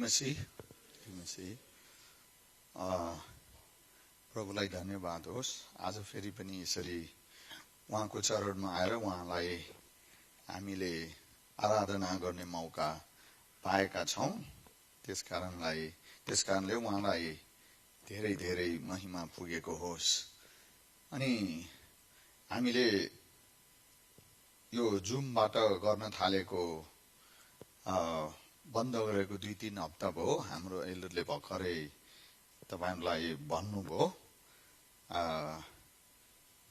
मसीह प्रभुलाई धन्यवाद होस्। आज फेरि पनि यसरी उहाँको चरणमा आएर उहाँलाई हामीले आराधना गर्ने मौका पाएका छौं। त्यसकारणले उहाँलाई धेरै धेरै महिमा पुगेको होस्। अनि हामीले यो जुमबाट गर्न थालेको बन्द गरेको 2-3 हप्ता भयो। हाम्रो एल्डरले भर्खरै तपाईहरुलाई भन्नुभयो।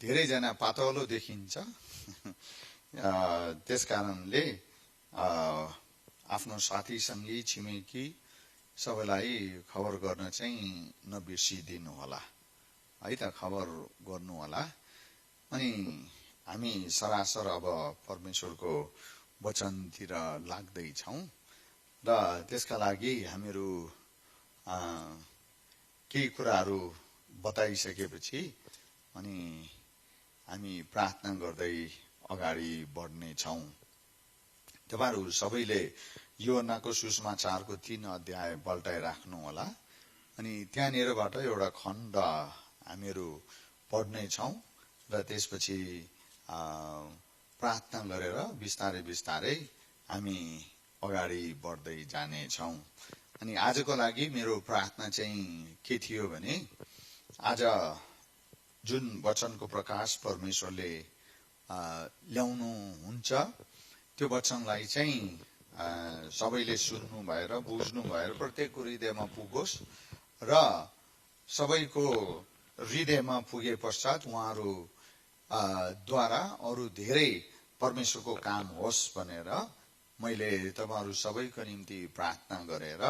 धेरैजना पातलो देखिन्छ। त्यसकारणले आफ्नो साथी संगी छिमेकी सबैलाई खबर गर्न चाहिँ नबिर्सिदिनु होला है त, खबर गर्नु होला। अनि हामी सरासर अब परमेश्वरको वचनतिर लाग्दै छौं र त्यसका लागि हामीहरू केही कुराहरू बताइसकेपछि अनि हामी प्रार्थना गर्दै अगाडि बढ्ने छौं। तपाईहरु सबैले योहन्नाको सुसमाचारको 3 अध्याय पल्टाइ राख्नु होला। अनि त्यहाँनिरबाट एउटा खण्ड हामीहरू पढ्ने छौं र त्यसपछि प्रार्थना गरेर बिस्तारै बिस्तारै हामी अगाडि बढ्दै जाने छौं। अनि आजको लागि मेरो प्रार्थना चाहिँ के थियो भने, आज जुन वचनको प्रकाश परमेश्वरले ल्याउनु हुन्छ त्यो वचनलाई चाहिँ सबैले सुन्नु भएर बुझ्नु भएर प्रत्येक हृदयमा पुगोस् र सबैको हृदयमा पुगे पश्चात उहाँहरू द्वारा अरू धेरै परमेश्वरको काम होस् भनेर मैले तपाईहरु सबैको निम्ति प्रार्थना गरेर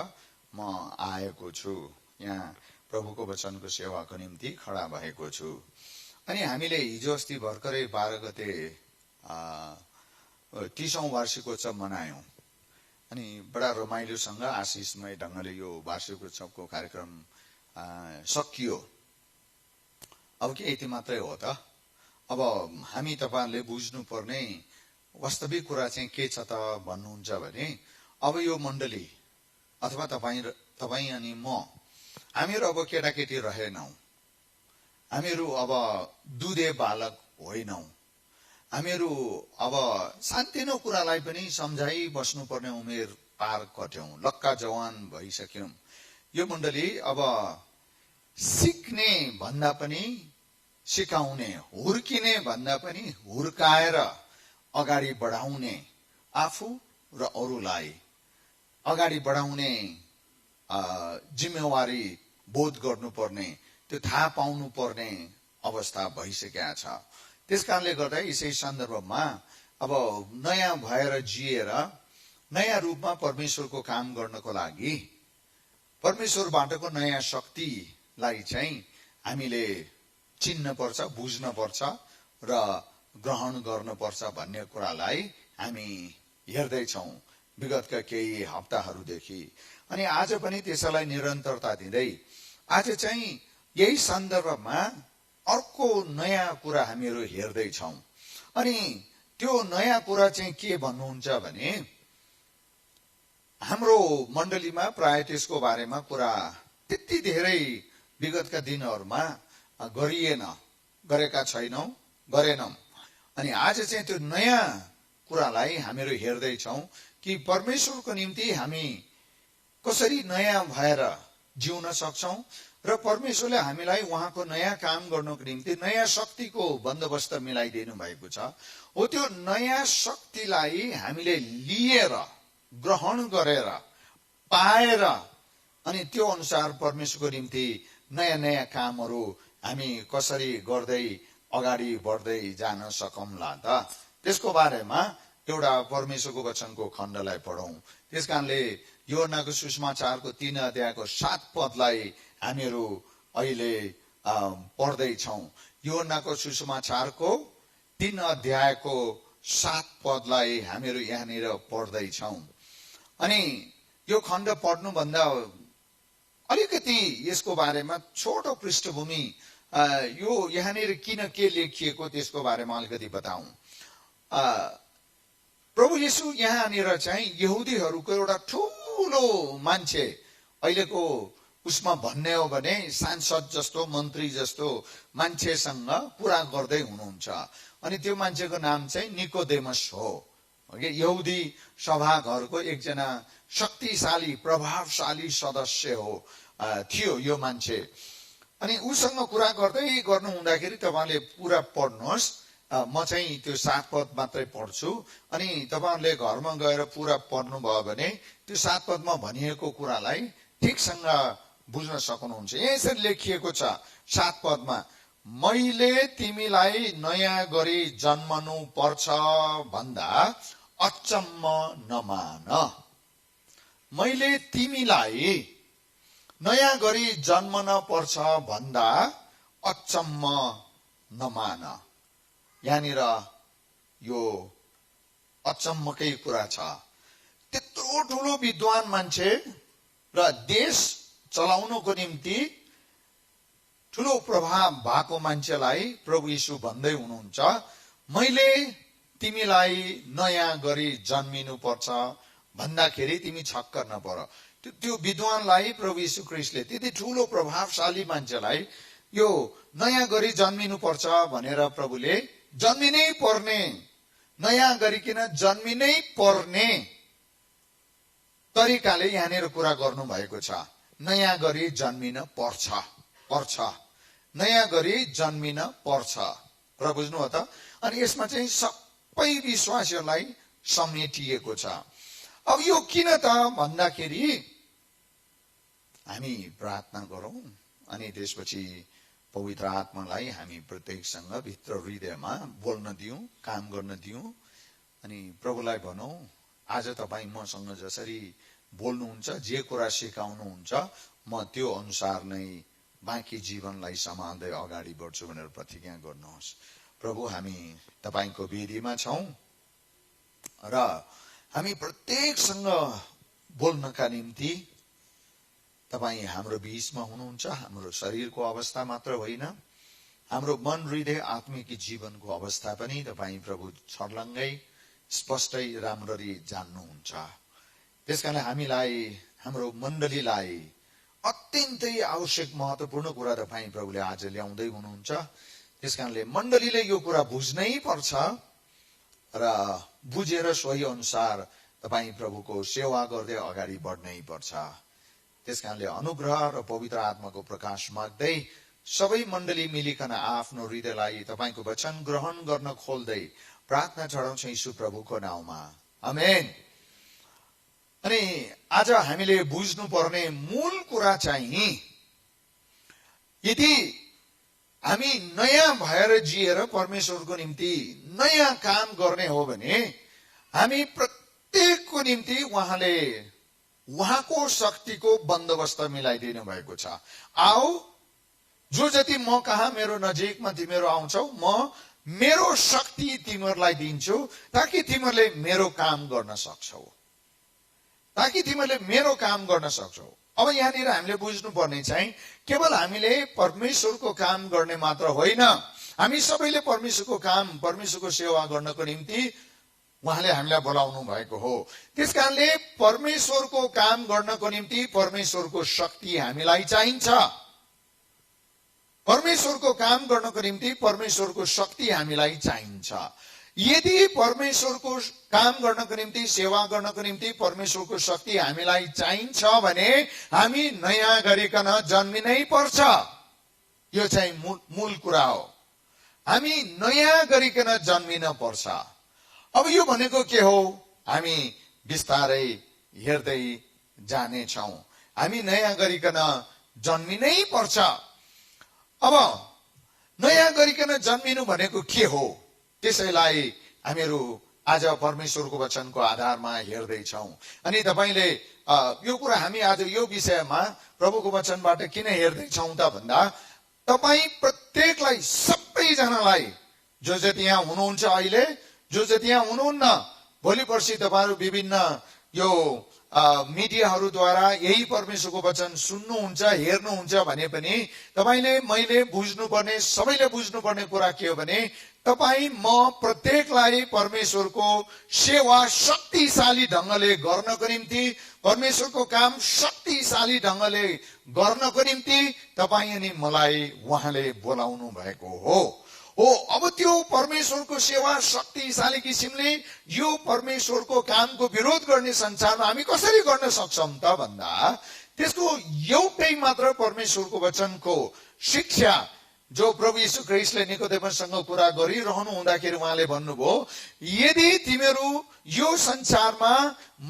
म आएको छु। यहाँ प्रभुको वचनको सेवाको निम्ति खडा भएको छु। अनि हामीले हिजो अस्ति भर्खरै 12 गते 30औं वार्षिकोत्सव मनायौं। अनि बडा रमाइलोसँग आशिषमय ढंगले यो वार्षिकोत्सवको कार्यक्रम सकियो। अब के यति मात्रै हो त? अब हामी तपाईहरुले बुझ्नु पर्ने वास्तविक कुरा चाहिँ के छ त भन्नुहुन्छ भने, अब यो मण्डली अथवा तपाई अनि म हामीहरू अब केटाकेटी रहेनौं। हामीहरू अब दुधे बालक होइनौं। हामीहरू अब सान्तिनो कुरालाई पनि सम्झाइ बस्नुपर्ने उमेर पार गट्यौं, लक्का जवान भइसक्यौं। यो मण्डली अब सिक्ने भन्दा पनि सिकाउने, हुर्किने भन्दा पनि हुर्काएर अगाडि बढाउने, आफू र अरूलाई अगाडि बढाउने जिम्मेवारी बोध गर्नुपर्ने, त्यो थाहा पाउनु पर्ने अवस्था भइसकेको छ। त्यसकारणले गर्दा यसै सन्दर्भमा अब नयाँ भएर जिएर नयाँ रूपमा परमेश्वरको काम गर्नको लागि परमेश्वरबाटको नयाँ शक्तिलाई चाहिँ हामीले चिन्न पर्छ, बुझ्न पर्छ र ग्रहण गर्नुपर्छ भन्ने कुरालाई हामी हेर्दैछौं विगतका केही हप्ताहरूदेखि। अनि आज पनि त्यसैलाई निरन्तरता दिँदै आज चाहिँ यही सन्दर्भमा अर्को नयाँ कुरा हामीहरू हेर्दैछौं। अनि त्यो नयाँ कुरा चाहिँ के भन्नुहुन्छ भने, हाम्रो मण्डलीमा प्राय त्यसको बारेमा कुरा त्यति धेरै विगतका दिनहरूमा गरेका गरेनौं। अनि आज चाहिँ त्यो नयाँ कुरालाई हामीहरू हेर्दैछौं कि परमेश्वरको निम्ति हामी कसरी नयाँ भएर जिउन सक्छौं र परमेश्वरले हामीलाई उहाँको नयाँ काम गर्नको निम्ति नयाँ शक्तिको बन्दोबस्त मिलाइदिनु भएको छ। हो त्यो नयाँ शक्तिलाई हामीले लिएर ग्रहण गरेर पाएर अनि त्यो अनुसार परमेश्वरको निम्ति नयाँ नयाँ कामहरू हामी कसरी गर्दै अगाडि बढ्दै जान सकौंला त, त्यसको बारेमा एउटा परमेश्वरको वचनको खण्डलाई पढौं। त्यसकारणले योहन्नाको सुसमाचारको 3 अध्यायको 7 पदलाई हामीहरू अहिले पढ्दै छौं। योहन्नाको सुसमाचारको 3 अध्यायको 7 पदलाई हामीहरू यहाँनिर पढ्दै छौं। अनि यो खण्ड पढ्नुभन्दा अलिकति यसको बारेमा छोटो पृष्ठभूमि, यो यहाँनिर किन के लेखिएको त्यसको बारेमा अलिकति बताऊं। प्रभु येशू यहाँनिर चाहिँ यहुदीहरूको एउटा ठूलो ठुलो मान्छे अहिलेको उसमा भन्ने हो भने सांसद जस्तो मन्त्री जस्तो मान्छेसँग कुरा गर्दै हुनुहुन्छ। अनि त्यो मान्छेको नाम चाहिँ निकोदेमस हो। यहुदी सभाघरको एकजना शक्तिशाली प्रभावशाली सदस्य हो थियो यो मान्छे। अनि उसँग कुरा गर्दै गर्नु हुँदाखेरि तपाईँले पुरा पढ्नुहोस्, म चाहिँ त्यो 7 पद मात्रै पढ्छु, अनि तपाईँहरूले घरमा गएर पुरा पढ्नुभयो भने त्यो 7 पदमा भनिएको कुरालाई ठिकसँग बुझ्न सक्नुहुन्छ। यसरी लेखिएको छ 7 पदमा, मैले तिमीलाई नयाँ गरी जन्मनु पर्छ भन्दा अचम्म नमान। मैले तिमीलाई नयाँ गरी जन्मन पर्छ भन्दा अचम्म नमान। यहाँनिर यो अचम्मकै कुरा छ। त्यत्रो ठुलो विद्वान मान्छे र देश चलाउनको निम्ति ठुलो प्रभाव भएको मान्छेलाई प्रभु यीशु भन्दै हुनुहुन्छ, मैले तिमीलाई नयाँ गरी जन्मिनु पर्छ भन्दाखेरि तिमी छक्क नपर। त्यो विद्वानलाई प्रभु यीशु ख्रीष्टले, त्यति ठुलो प्रभावशाली मान्छेलाई यो नयाँ गरी जन्मिनु पर्छ भनेर प्रभुले जन्मिनै पर्ने, नयाँ गरिकन जन्मिनै पर्ने तरिकाले यहाँनिर कुरा गर्नु भएको छ। नयाँ गरी जन्मिन पर्छ, नयाँ गरी जन्मिन पर्छ। र बुझ्नु हो त? अनि यसमा चाहिँ सबै विश्वासीहरूलाई समेटिएको छ। अब यो किन त भन्दाखेरि हामी प्रार्थना गरौं अनि त्यसपछि पवित्र आत्मालाई हामी प्रत्येकसँग भित्र हृदयमा बोल्न दिउँ, काम गर्न दिउँ, अनि प्रभुलाई भनौं, आज तपाईँ मसँग जसरी बोल्नुहुन्छ, जे कुरा सिकाउनुहुन्छ, म त्यो अनुसार नै बाँकी जीवनलाई सम्हाल्दै अगाडि बढ्छु भनेर प्रतिज्ञा गर्नुहोस्। प्रभु, हामी तपाईको वेदीमा छौं र हामी प्रत्येकसँग बोल्नका निम्ति तपाई हाम्रो बीचमा हुनुहुन्छ। हाम्रो शरीरको अवस्था मात्र होइन, हाम्रो मन, हृदय, आत्मिक जीवनको अवस्था पनि तपाई प्रभु छर्लङ्गै स्पष्टै राम्ररी जान्नुहुन्छ। त्यसकारण हामीलाई, हाम्रो मण्डलीलाई अत्यन्तै आवश्यक महत्त्वपूर्ण कुरा तपाई प्रभुले आज ल्याउँदै हुनुहुन्छ। त्यसकारणले मण्डलीले यो कुरा बुझ्नै पर्छ र बुझेर सोही अनुसार तपाई प्रभुको सेवा गर्दै अगाडि बढ्नै पर्छ। त्यसकारणले अनुग्रह र पवित्र आत्माको प्रकाश माग्दै सबै मण्डली मिलिकन आफ्नो हृदयलाई तपाईको वचन ग्रहण गर्न खोल्दै प्रार्थना चढाउँछौं यीशु प्रभुको नाउँमा, आमेन। अनि आज हामीले बुझ्नु पर्ने मूल कुरा चाहिँ, यदि हामी नयाँ भएर जिएर परमेश्वरको निम्ति नयाँ काम गर्ने हो भने हामी प्रत्येकको निम्ति उहाँले उहाँको शक्तिको बन्दोबस्त मिलाइदिनु भएको छ। आओ, जो जति म कहाँ मेरो नजिकमा तिमीहरू आउँछौ, म मेरो शक्ति तिमीहरूलाई दिन्छु ताकि तिमीहरूले मेरो काम गर्न सक्छौ, अब यहाँनिर हामीले बुझ्नु पर्ने चाहिँ केवल हामीले परमेश्वरको काम गर्ने मात्र होइन, हामी सबैले परमेश्वरको काम, परमेश्वरको सेवा गर्नको निम्ति उहाँले हामीलाई बोलाउनु भएको हो। त्यसकारणले परमेश्वरको काम गर्नको निम्ति परमेश्वरको शक्ति हामीलाई चाहिन्छ। परमेश्वरको काम गर्नको निम्ति परमेश्वरको शक्ति हामीलाई चाहिन्छ। यदि परमेश्वरको काम गर्नको निम्ति, सेवा गर्नको निम्ति परमेश्वरको शक्ति हामीलाई चाहिन्छ भने हामी नयाँ गरिकन जन्मिनै पर्छ। यो चाहिँ मूल कुरा हो। हामी नयाँ गरिकन जन्मिन पर्छ। अब यो भनेको के हो? हामी बिस्तारै हेर्दै जानेछौं। हामी नयाँ गरिकन जन्मिनै पर्छ। अब नयाँ गरिकन जन्मिनु भनेको के हो? त्यसैलाई हामीहरू आज परमेश्वरको वचनको आधारमा हेर्दैछौं। अनि तपाईले यो कुरा हामी आज यो विषयमा प्रभुको वचनबाट किन हेर्दैछौं त भन्दा, तपाई प्रत्येकलाई, सबैजनालाई, जो जति यहाँ हुनुहुन्छ अहिले, जो जति यहाँ हुनुहुन्न, भोलि पर्सि तपाईहरु विभिन्न यो मिडियाहरूद्वारा यही परमेश्वरको वचन सुन्नुहुन्छ, हेर्नुहुन्छ भने पनि तपाईले मैले बुझ्नुपर्ने, सबैले बुझ्नुपर्ने कुरा के हो भने तपाई म प्रत्येकलाई परमेश्वरको सेवा शक्तिशाली ढंगले गर्नको निम्ति, परमेश्वरको काम शक्तिशाली ढंगले गर्नको निम्ति तपाई अनि मलाई उहाँले बोलाउनु भएको हो। अब त्यो परमेश्वरको सेवा शक्तिशाली किसिमले यो परमेश्वरको कामको विरोध गर्ने संसारमा हामी कसरी गर्न सक्छौं त भन्दा त्यसको एउटै मात्र परमेश्वरको वचनको शिक्षा जो प्रभु यीशु ख्रीष्टले निकोदेमससँग कुरा गरिरहनु हुँदाखेरि उहाँले भन्नुभयो, यदि तिमीहरू यो संसारमा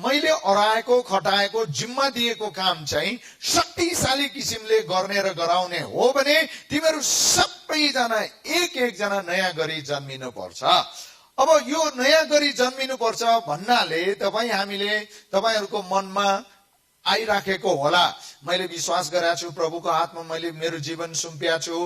मैले अराएको खटाएको जिम्मा दिएको काम चाहिँ शक्तिशाली किसिमले गर्ने र गराउने हो भने तिमीहरू सबैजना एक जना नयाँ गरी जन्मिनु पर्छ। अब यो नयाँ गरी जन्मिनु पर्छ भन्नाले तपाईहरुको मनमा आइराखेको होला, मैले विश्वास गरेको छु, प्रभुको हातमा मैले मेरो जीवन सुम्पिएको छु,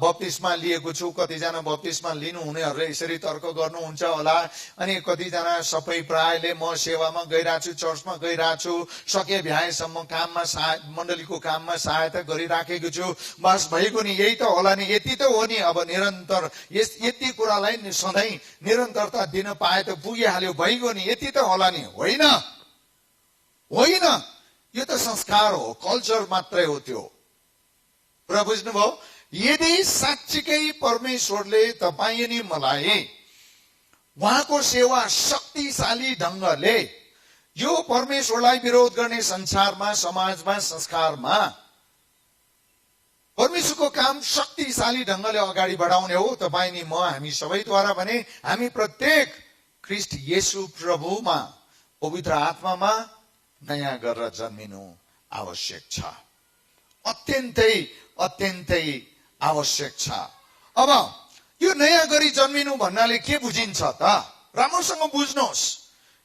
बप्तिस्मा लिएको छु। कतिजना बप्तिस्मा लिनु हुनेहरूले यसरी तर्क गर्नुहुन्छ होला, अनि कतिजना सबै प्रायले म सेवामा गइरहेको छु, चर्चमा गइरहेको छु, सके भ्याएसम्म काममा मण्डलीको काममा सहायता गरिराखेको छु, बस भइगयो नि, यही त होला नि, यति त हो नि, अब निरन्तर यति कुरालाई सधैँ निरन्तरता दिन पाए त पुगिहाल्यो, भइगयो नि, यति त होला नि। होइन, होइन, यो त संस्कार हो, कल्चर मात्रै हो त्यो। र बुझ्नुभयो, यदि साँच्चीकै परमेश्वरले तपाईँ अनि मलाई उहाँको सेवा शक्तिशाली ढंगले यो परमेश्वरलाई विरोध गर्ने संसारमा, समाजमा, संस्कारमा परमेश्वरको काम शक्तिशाली ढंगले अगाडि बढाउने हो तपाईँ नि म, हामी सबैद्वारा भने हामी प्रत्येक ख्रीष्ट येशू प्रभुमा पवित्र आत्मामा नयाँ गरेर जन्मिनु आवश्यक छ, अत्यन्तै आवश्यक छ। अब यो नयाँ गरी जन्मिनु भन्नाले के बुझिन्छ त? राम्रोसँग बुझ्नुहोस्,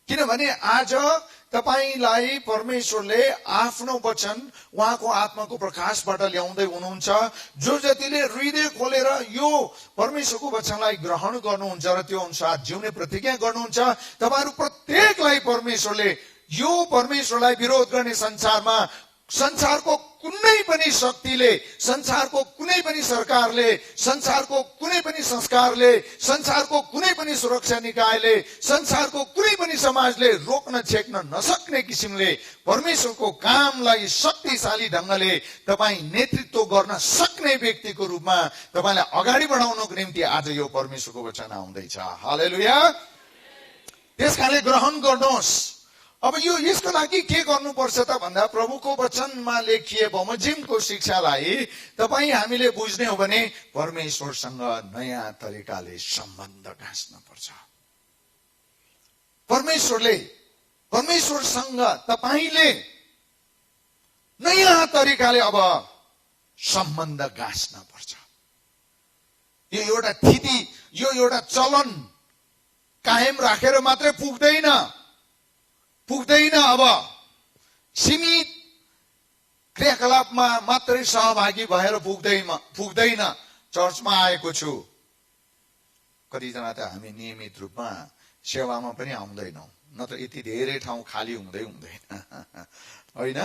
किनभने आज तपाईलाई परमेश्वरले आफ्नो वचन उहाँको आत्माको प्रकाशबाट ल्याउँदै हुनुहुन्छ। जो जतिले हृदय खोलेर यो परमेश्वरको वचनलाई ग्रहण गर्नुहुन्छ र त्यो अनुसार जिउने प्रतिज्ञा गर्नुहुन्छ, तपाईहरु प्रत्येकलाई परमेश्वरले यो परमेश्वरलाई विरोध गर्ने संसारमा, संसारको कुनै पनि शक्तिले, संसारको कुनै पनि सरकारले, संसारको कुनै पनि संस्कारले, संसारको कुनै पनि सुरक्षा निकायले, संसारको कुनै पनि समाजले रोक्न छेक्न नसक्ने किसिमले परमेश्वरको कामलाई शक्तिशाली ढंगले तपाई नेतृत्व गर्न सक्ने व्यक्तिको रूपमा तपाईलाई अगाडि बढाउनको निम्ति आज यो परमेश्वरको वचन आउँदैछ। हालेलुया। त्यसकारणले ग्रहण गर्नुहोस्। अब यो यसको लागि के गर्नुपर्छ त भन्दा प्रभुको वचनमा लेखिए बमोजिमको शिक्षालाई तपाई हामीले बुझ्ने हो भने परमेश्वरसँग नयाँ तरिकाले सम्बन्ध गाँच्न पर्छ। परमेश्वरसँग तपाईले नयाँ तरिकाले अब सम्बन्ध गाँच्न पर्छ। यो एउटा थिति, यो एउटा चलन कायम राखेर मात्रै पुग्दैन। अब सीमित क्रियाकलापमा मात्रै सहभागी भएर पुग्दैन। चर्चमा आएको छु, कतिजना त हामी नियमित रूपमा सेवामा पनि आउँदैनौं, नत्र यति धेरै ठाउँ खाली हुँदैन, होइन?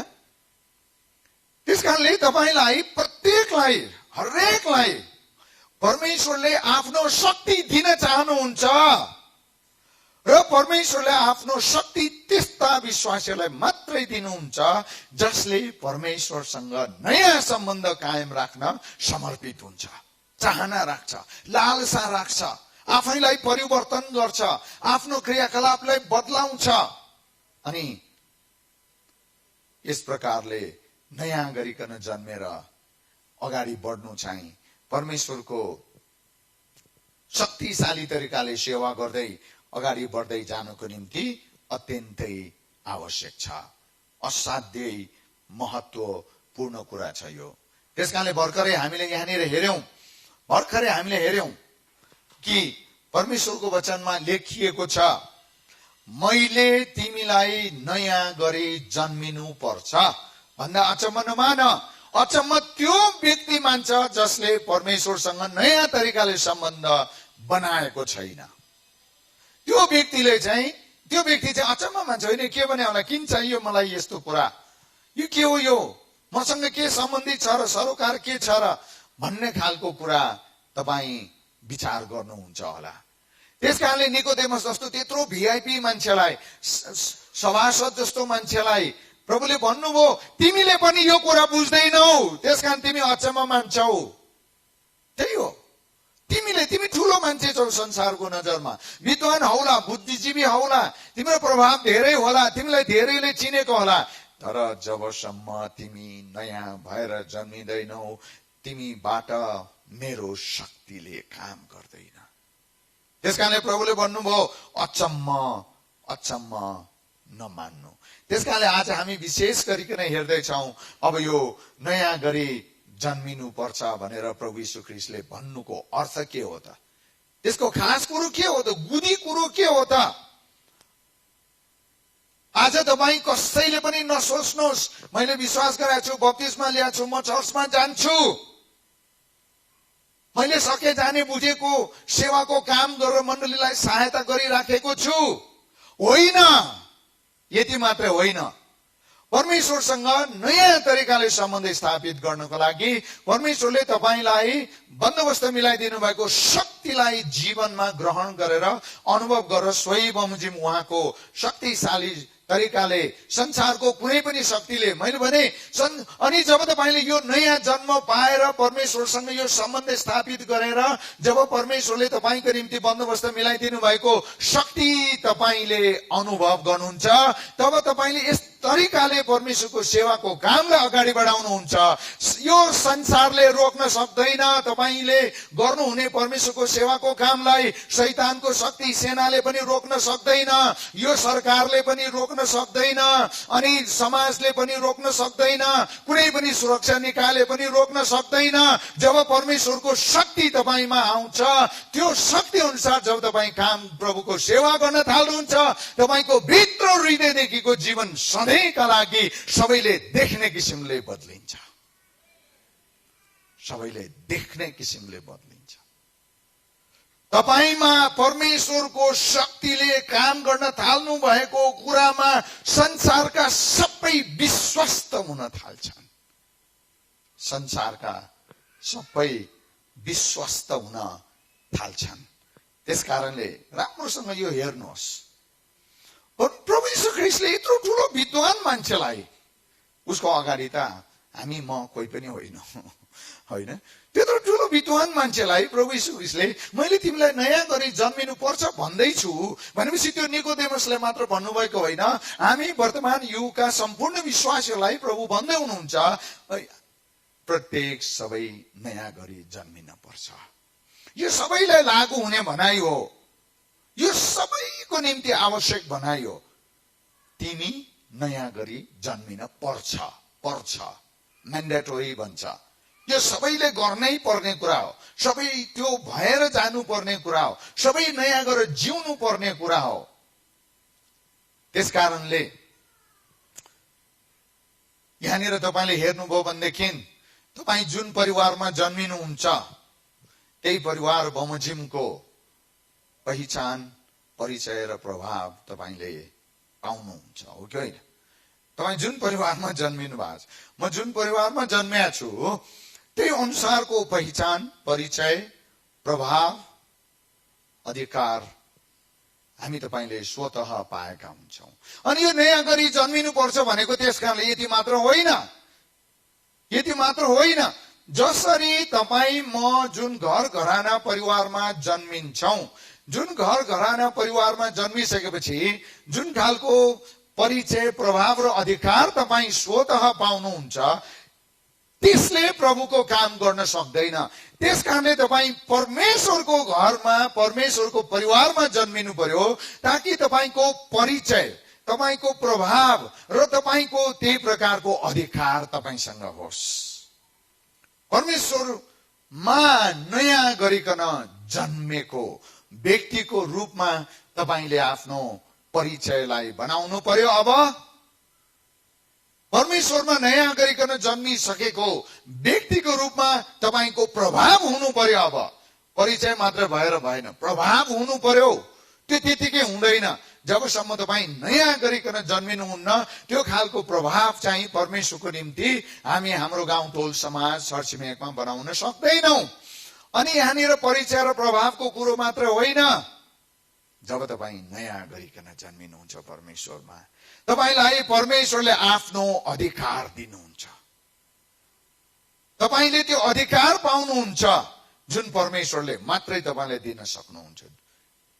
त्यसकारणले तपाईलाई प्रत्येकलाई, हरेकलाई परमेश्वरले आफ्नो शक्ति दिन चाहनुहुन्छ र परमेश्वरले आफ्नो शक्ति त्यस्ता विश्वासीलाई मात्रै दिनुहुन्छ जसले परमेश्वरसँग नयाँ सम्बन्ध कायम राख्न समर्पित हुन्छ, चाहना राख्छ, लालसा राख्छ, आफैलाई परिवर्तन गर्छ, आफ्नो क्रियाकलापलाई बदलाउँछ। अनि यस प्रकारले नयाँ गरिकन जन्मेर अगाडि बढ्नु चाहिँ परमेश्वरको शक्तिशाली तरिकाले सेवा गर्दै अगाडि बढ्दै जानको निम्ति अत्यन्तै आवश्यक छ। असाध्यै महत्त्वपूर्ण कुरा छ यो। त्यसकारणले भर्खरै हामीले यहाँनिर हेर्यौं कि परमेश्वरको वचनमा लेखिएको छ, मैले तिमीलाई नयाँ गरी जन्मिनु पर्छ भन्दा अचम्म नमान। अचम्म त्यो व्यक्ति मान्छ जसले परमेश्वरसँग नयाँ तरिकाले सम्बन्ध बनाएको छैन। त्यो व्यक्तिले चाहिँ त्यो व्यक्ति चाहिँ अचम्म मान्छ, होइन के भने होला, किन चाहियो मलाई यस्तो कुरा, यो के हो, यो मसँग के सम्बन्धित छ र सरोकार के छ र भन्ने खालको कुरा तपाईँ विचार गर्नुहुन्छ होला। त्यसकारणले निकोदेमस जस्तो त्यत्रो भिआइपी मान्छेलाई, सभासद जस्तो मान्छेलाई प्रभुले भन्नुभयो तिमीले पनि यो कुरा बुझ्दैनौ, त्यसकारण तिमी अचम्म मान्छौ। त्यही हो, तिमी ठुलो मान्छे छौ संसारको नजरमा, विद्वान हौला, बुद्धिजीवी हौला, तिम्रो प्रभाव धेरै होला, तिमीलाई धेरैले चिनेको होला, तर जबसम्म तिमी नयाँ भएर जन्मिँदैनौ तिमीबाट मेरो शक्तिले काम गर्दैन। त्यसकारणले प्रभुले भन्नुभयो अचम्म नमान्नु। त्यसकारणले आज हामी विशेष गरिकन हेर्दैछौ, अब यो नयाँ गरी जन्मिनु पर्छ भनेर प्रभु यीशु ख्रीष्टले भन्नुको अर्थ के हो त? त्यसको खास कुरो के हो त? गुदी कुरो के हो त? आज तपाईँ कसैले पनि नसोच्नुहोस् मैले विश्वास गरेको छु, बप्तिस्मा लिएको छु, म चर्चमा जान्छु, मैले सके जाने बुझेको सेवाको काम गरेर मण्डलीलाई सहायता गरिराखेको छु। होइन, यति मात्रै होइन, परमेश्वरसँग नयाँ तरिकाले सम्बन्ध स्थापित गर्नको लागि परमेश्वरले तपाईलाई बन्दोबस्त मिलाइदिनु भएको शक्तिलाई जीवनमा ग्रहण गरेर अनुभव गरेर सोही बमोजिम उहाँको शक्तिशाली तरिकाले संसारको कुनै पनि शक्तिले, मैले भने अनि जब तपाईले यो नयाँ जन्म पाएर परमेश्वरसँग यो सम्बन्ध स्थापित गरेर जब परमेश्वरले तपाईको निम्ति बन्दोबस्त मिलाइदिनु भएको शक्ति तपाईले अनुभव गर्नुहुन्छ, तब तपाईले यस तरिकाले परमेश्वरको सेवाको कामलाई अगाडि बढाउनुहुन्छ। यो संसारले रोक्न सक्दैन, तपाईले गर्नुहुने परमेश्वरको सेवाको कामलाई शैतानको शक्ति सेनाले पनि रोक्न सक्दैन, यो सरकारले पनि रोक्न सक्दैन, अनि समाजले पनि रोक्न सक्दैन, कुनै पनि सुरक्षा निकायले पनि रोक्न सक्दैन। जब परमेश्वरको शक्ति तपाईमा आउँछ, त्यो शक्ति अनुसार जब तपाईँ काम प्रभुको सेवा गर्न थाल्नुहुन्छ, तपाईको भित्र हृदयदेखिको जीवन सधैँका लागि सबैले देख्ने किसिमले बदलिन्छ, सबैले देख्ने किसिमले बदलिन्छ। तपाईमा परमेश्वरको शक्तिले काम गर्न थाल्नु भएको कुरामा संसारका सबै विश्वस्त हुन थाल्छन्, संसारका सबै विश्वस्त हुन थाल्छन्। त्यसकारणले राम्रोसँग यो हेर्नुहोस्, प्रभु यीशु ख्रीष्टले यत्रो ठुलो विद्वान मान्छेलाई, उसको अगाडि त हामी म कोही पनि होइन, होइन, त्यत्रो ठुलो विद्वान मान्छेलाई प्रभु यीशु ख्रीष्टले मैले तिमीलाई नयाँ गरी जन्मिनु पर्छ भन्दैछु भनेपछि त्यो निकोदेमसले मात्र भन्नुभएको होइन, हामी वर्तमान युगका सम्पूर्ण विश्वासीहरूलाई प्रभु भन्दै हुनुहुन्छ प्रत्येक सबै नयाँ गरी जन्मिन पर्छ। यो सबैलाई लागू हुने भनाइ हो, यो सबैको निम्ति आवश्यक भनाइ हो। तिमी नयाँ गरी जन्मिन पर्छ, म्यान्डेटोरी भन्छ। यो सबैले गर्नै पर्ने कुरा हो, सबै त्यो भएर जानु पर्ने कुरा हो, सबै नयाँ गरेर जिउनु पर्ने कुरा हो। त्यसकारणले यहाँनिर तपाईँले हेर्नुभयो भनेदेखि तपाईँ जुन परिवारमा जन्मिनुहुन्छ त्यही परिवार बमोजिमको पहिचान, परिचय र प्रभाव तपाईले पाउनुहुन्छ, हो कि होइन? तपाईँ जुन परिवारमा जन्मिनु भएको छ, म जुन परिवारमा जन्मिएको छु त्यही अनुसारको पहिचान, परिचय, प्रभाव, अधिकार हामी तपाईले स्वतः पाएका हुन्छौँ। अनि यो नयाँ गरी जन्मिनु पर्छ भनेको त्यसकारणले यति मात्र होइन, यति मात्र होइन। जसरी तपाईँ म जुन घर घराना परिवारमा जन्मिन्छौँ, जुन घर घराना परिवारमा जन्मिसकेपछि जुन खालको परिचय, प्रभाव र अधिकार तपाईँ स्वतः पाउनुहुन्छ त्यसले प्रभुको काम गर्न सक्दैन। त्यसकारणले तपाईँ परमेश्वरको घरमा, परमेश्वरको परिवारमा जन्मिनु पर्यो ताकि तपाईँको परिचय, तपाईँको प्रभाव र तपाईँको त्यही प्रकारको अधिकार तपाईँसँग होस्। परमेश्वरमा नयाँ गरिकन जन्मेको व्यक्तिको रूपमा तपाईले आफ्नो परिचयलाई बनाउनु पर्यो। अब परमेश्वरमा नयाँ गरिकन जन्मिसकेको व्यक्तिको रूपमा तपाईको प्रभाव हुनु पर्यो। अब परिचय मात्र भएर भएन, प्रभाव हुनु पर्यो। त्यो त्यतिकै हुँदैन। जबसम्म तपाईँ नयाँ गरिकन जन्मिनुहुन्न त्यो खालको प्रभाव चाहिँ परमेश्वरको निम्ति हामी हाम्रो गाउँ टोल समाज छरछिमेकमा बनाउन सक्दैनौं। अनि यहाँनिर परिचय र प्रभावको कुरो मात्र होइन, जब तपाईँ नयाँ गरिकन जन्मिनुहुन्छ परमेश्वरमा, तपाईलाई परमेश्वरले आफ्नो अधिकार दिनुहुन्छ। तपाईले त्यो अधिकार पाउनुहुन्छ जुन परमेश्वरले मात्रै तपाईलाई दिन सक्नुहुन्छ,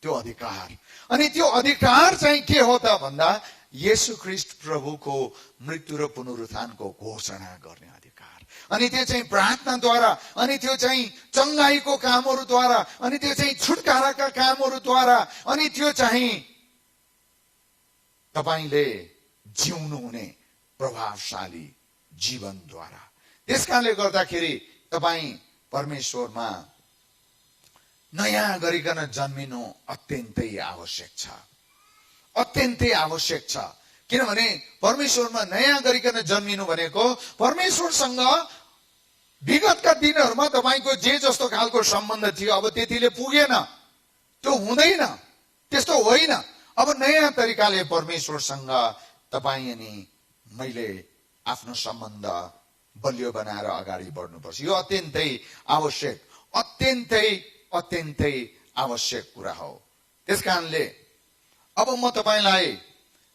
त्यो अधिकार। अनि त्यो अधिकार चाहिँ के हो त भन्दा येशू ख्रीष्ट प्रभुको मृत्यु र पुनरुत्थानको घोषणा गर्ने अधिकार। अनि त्यो चाहिँ प्रार्थनाद्वारा, अनि त्यो चाहिँ चङ्गाईको कामहरूद्वारा, अनि त्यो चाहिँ छुटकाराका कामहरूद्वारा, अनि त्यो चाहिँ तपाईले जिउनु हुने प्रभावशाली जीवनद्वारा। त्यसकारणले गर्दाखेरि तपाईँ परमेश्वरमा नयाँ गरिकन जन्मिनु अत्यन्तै आवश्यक छ, अत्यन्तै आवश्यक छ। किनभने परमेश्वरमा नयाँ गरिकन जन्मिनु भनेको परमेश्वरसँग विगतका दिनहरूमा तपाईको जे जस्तो खालको सम्बन्ध थियो अब त्यतिले पुगेन, त्यो हुँदैन, त्यस्तो होइन। अब नयाँ तरिकाले परमेश्वरसँग तपाईँ अनि मैले आफ्नो सम्बन्ध बलियो बनाएर अगाडि बढ्नुपर्छ। यो अत्यन्तै आवश्यक, अत्यन्तै अत्यन्तै आवश्यक कुरा हो। त्यसकारणले अब म तपाईलाई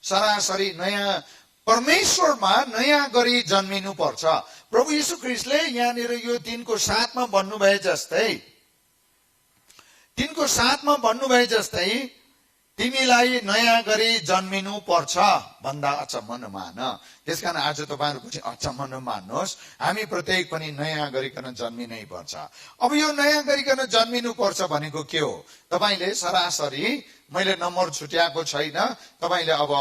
सरासरी नयाँ परमेश्वरमा नयाँ गरी जन्मिनु पर्छ। प्रभु येशू ख्रीष्टले यहाँनिर यो 3:7 भन्नुभए जस्तै, 3:7 भन्नुभए जस्तै तिमीलाई नयाँ गरी जन्मिनु पर्छ भन्दा अचम्म नमान। त्यसकारण आज तपाईहरुको चाहिँ अचम्म नमान्नुहोस्, हामी प्रत्येक पनि नयाँ गरिकन जन्मिनै पर्छ। अब यो नयाँ गरिकन जन्मिनु पर्छ भनेको के हो? तपाईले सरासरी, मैले नम्बर छुट्याएको छैन, तपाईले अब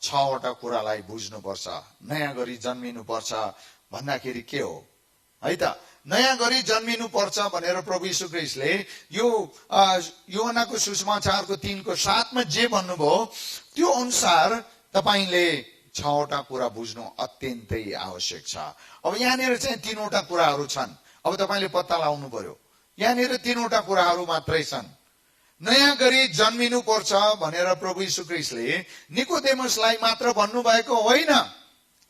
6 वटा कुरालाई बुझ्नुपर्छ। नयाँ गरी जन्मिनु पर्छ भन्दाखेरि के हो है त? नयाँ गरी जन्मिनु पर्छ भनेर प्रभु येशू ख्रीष्टले यो यूहन्नाको सुसमाचारको 3:7 जे भन्नुभयो त्यो अनुसार तपाईले 6 वटा कुरा बुझ्नु अत्यन्तै आवश्यक छ। अब यहाँनिर चाहिँ 3 वटा कुराहरू छन्। अब तपाईले पत्ता लगाउनु पर्यो। यहाँनिर 3 वटा कुराहरू मात्रै छन्। नयाँ गरी जन्मिनु पर्छ भनेर प्रभु येशू ख्रीष्टले निकोदेमसलाई मात्र भन्नुभएको होइन,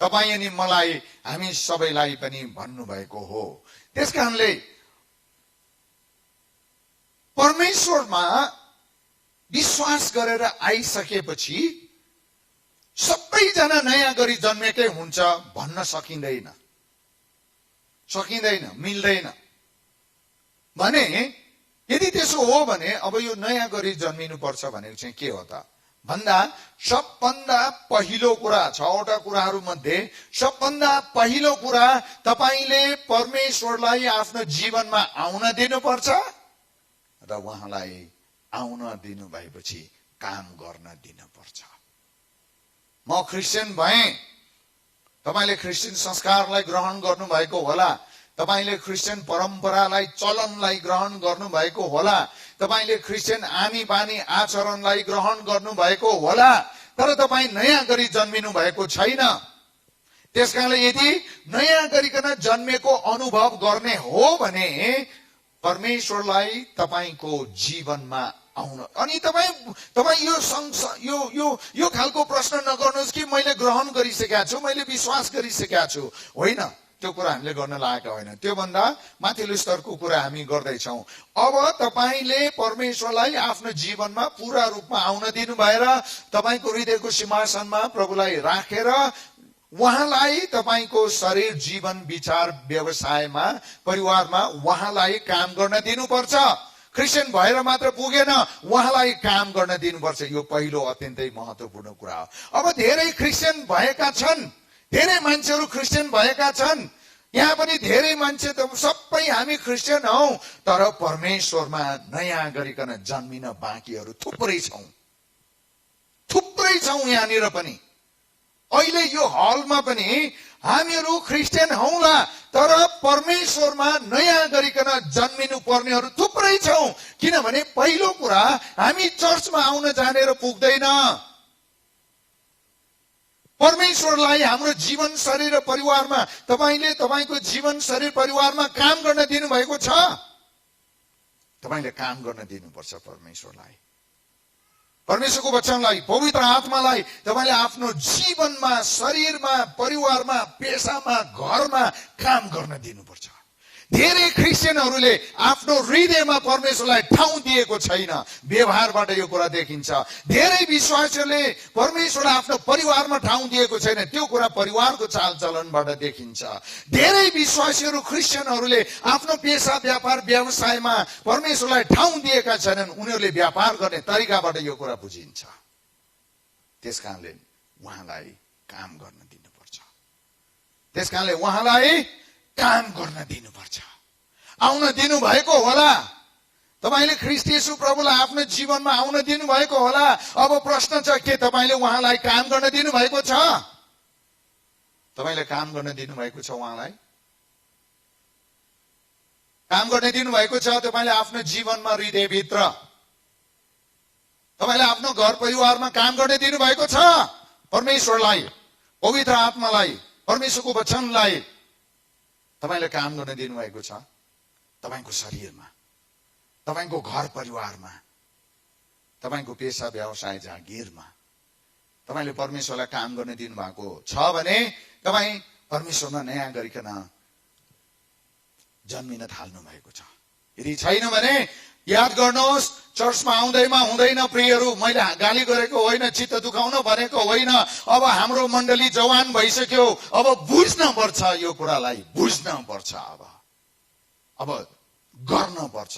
तपाईँ अनि मलाई, हामी सबैलाई पनि भन्नुभएको हो। त्यसकारणले परमेश्वरमा विश्वास गरेर आइसकेपछि सबैजना नयाँ गरी जन्मेकै हुन्छ भन्न सकिँदैन, मिल्दैन। भने यदि त्यसो हो भने अब यो नयाँ गरी जन्मिनु पर्छ भनेको चाहिँ के हो त भन्दा सबभन्दा पहिलो कुरा, 6 वटा कुराहरू मध्ये सबभन्दा पहिलो कुरा, तपाईले परमेश्वरलाई आफ्नो जीवनमा आउन दिनुपर्छ र उहाँलाई आउन दिनु भएपछि काम गर्न दिनुपर्छ। म क्रिस्चियन भएँ, तपाईले क्रिस्चियन संस्कारलाई ग्रहण गर्नुभएको होला, तपाईले क्रिस्चियन परम्परालाई, चलनलाई ग्रहण गर्नुभएको होला, तपाईले क्रिस्चियन आनी बानी आचरणलाई ग्रहण गर्नुभएको होला, तर तपाईँ नयाँ गरी जन्मिनु भएको छैन। त्यसकारणले यदि नयाँ गरिकन जन्मेको अनुभव गर्ने हो भने परमेश्वरलाई तपाईको जीवनमा आउन, अनि तपाईँ यो खालको प्रश्न नगर्नुहोस् कि मैले ग्रहण गरिसकेका छु, मैले विश्वास गरिसकेका छु। होइन, त्यो कुरा हामीले गर्न लागेका होइन। त्योभन्दा माथिल्लो स्तरको कुरा हामी गर्दैछौँ। अब तपाईले परमेश्वरलाई आफ्नो जीवनमा पूरा रूपमा आउन दिनु भएर तपाईको हृदयको सिंहासनमा प्रभुलाई राखेर उहाँलाई तपाईको शरीर, जीवन, विचार, व्यवसायमा, परिवारमा उहाँलाई काम गर्न दिनुपर्छ। क्रिस्चियन भएर मात्र पुगेन, उहाँलाई काम गर्न दिनुपर्छ। यो पहिलो अत्यन्तै महत्त्वपूर्ण कुरा हो। अब धेरै क्रिस्चियन भएका छन्, धेरै मान्छेहरू क्रिस्चियन भएका छन्, यहाँ पनि धेरै मान्छे त सबै हामी क्रिस्चियन हौ, तर परमेश्वरमा नयाँ गरिकन जन्मिन बाँकीहरू थुप्रै छौँ यहाँनिर पनि। अहिले यो हलमा पनि हामीहरू क्रिस्चियन हौला, तर परमेश्वरमा नयाँ गरिकन जन्मिनु पर्नेहरू थुप्रै छौँ। किनभने पहिलो कुरा, हामी चर्चमा आउन जानेर पुग्दैन। परमेश्वरलाई हाम्रो जीवन, शरीर र परिवारमा तपाईले तपाईको जीवन, शरीर, परिवारमा काम गर्न दिनुभएको छ। तपाईले काम गर्न दिनुपर्छ परमेश्वरलाई। परमेश्वरको वचनलाई, पवित्र आत्मालाई तपाईले आफ्नो जीवनमा, शरीरमा, परिवारमा, पेशामा, घरमा काम गर्न दिनुपर्छ। धेरै क्रिस्चियनहरूले आफ्नो हृदयमा परमेश्वरलाई ठाउँ दिएको छैन। व्यवहारबाट यो कुरा देखिन्छ। धेरै विश्वासीहरूले परमेश्वरलाई आफ्नो परिवारमा ठाउँ दिएको छैन। त्यो कुरा परिवारको चालचलनबाट देखिन्छ। धेरै विश्वासीहरू, क्रिस्चियनहरूले आफ्नो पेशा, व्यापार, व्यवसायमा परमेश्वरलाई ठाउँ दिएका छैनन्। उनीहरूले व्यापार गर्ने तरिकाबाट यो कुरा बुझिन्छ। त्यसकारणले उहाँलाई काम गर्न दिनुपर्छ। त्यसकारणले उहाँलाई काम गर्न दिनुपर्छ। आउन दिनु भएको होला। तपाईले ख्रीष्ट येशू प्रभुलाई आफ्नो जीवनमा आउन दिनु भएको होला। अब प्रश्न छ, के तपाईले उहाँलाई काम गर्न दिनु भएको छ? तपाईले काम गर्न दिनु भएको छ? उहाँलाई काम गर्न दिनु भएको छ? तपाईले आफ्नो जीवनमा, हृदयभित्र तपाईले आफ्नो घर परिवारमा काम गर्न दिनु भएको छ? परमेश्वरलाई, पवित्र आत्मालाई, परमेश्वरको वचनलाई तपाईले काम गर्न दिनुभएको छ? तपाईको शरीरमा, तपाईको घर परिवारमा, तपाईको पेशा, व्यवसाय, जागिरमा तपाईले परमेश्वरलाई काम गर्न दिनुभएको छ भने तपाई परमेश्वरमा नयाँ गरिकन जन्मिन थाल्नु भएको छ। यदि छैन भने याद गर्नुहोस्, चर्चमा आउँदैमा हुँदैन प्रियहरू, मैले गाली गरेको होइन, चित्त दुखाउन भनेको होइन। अब हाम्रो मण्डली जवान भइसक्यो। अब बुझ्न पर्छ, यो कुरालाई बुझ्न पर्छ। अब गर्न पर्छ।